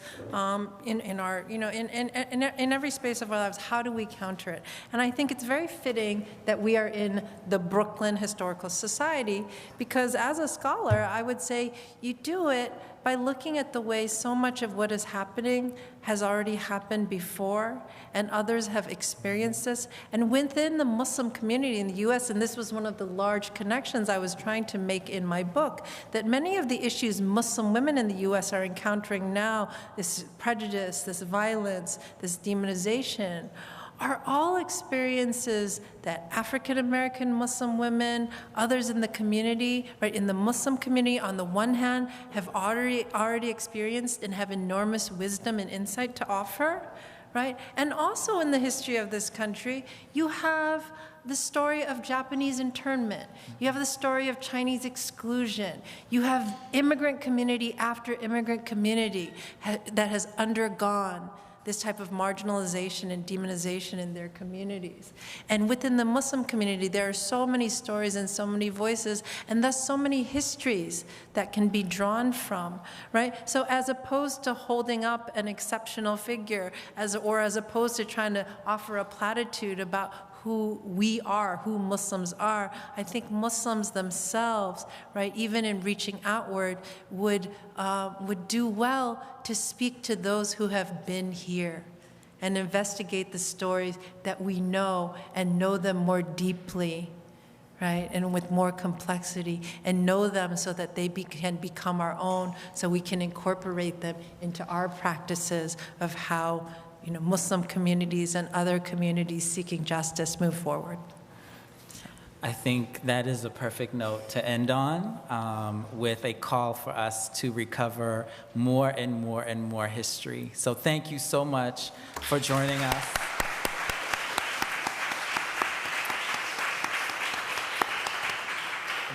in our, you know, in every space of our lives, how do we counter it? And I think it's very fitting that we are in the Brooklyn Historical Society, because as a scholar, I would say you do it by looking at the way so much of what is happening has already happened before, and others have experienced this. And within the Muslim community in the US, and this was one of the large connections I was trying to make in my book, that many of the issues Muslim women in the US are encountering now, this prejudice, this violence, this demonization, are all experiences that African American Muslim women, others in the community, right, in the Muslim community on the one hand, have already experienced and have enormous wisdom and insight to offer, right? And also in the history of this country, you have the story of Japanese internment. You have the story of Chinese exclusion. You have immigrant community after immigrant community that has undergone this type of marginalization and demonization in their communities. And within the Muslim community, there are so many stories and so many voices, and thus so many histories that can be drawn from, right? So as opposed to holding up an exceptional figure, or as opposed to trying to offer a platitude about who we are, who Muslims are, I think Muslims themselves, right, even in reaching outward, would do well to speak to those who have been here and investigate the stories that we know and know them more deeply, right, and with more complexity, and know them so that they can become our own, so we can incorporate them into our practices of how, you know, Muslim communities and other communities seeking justice move forward. I think that is a perfect note to end on, with a call for us to recover more and more and more history. So thank you so much for joining us.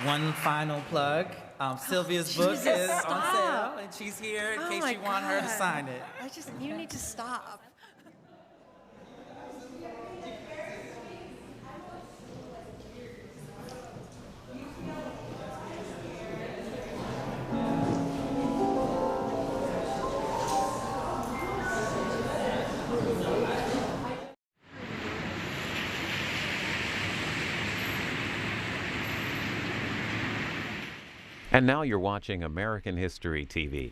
One final plug. Sylvia's book is on sale, and she's here in case you want her to sign it. You need to stop. And now you're watching American History TV.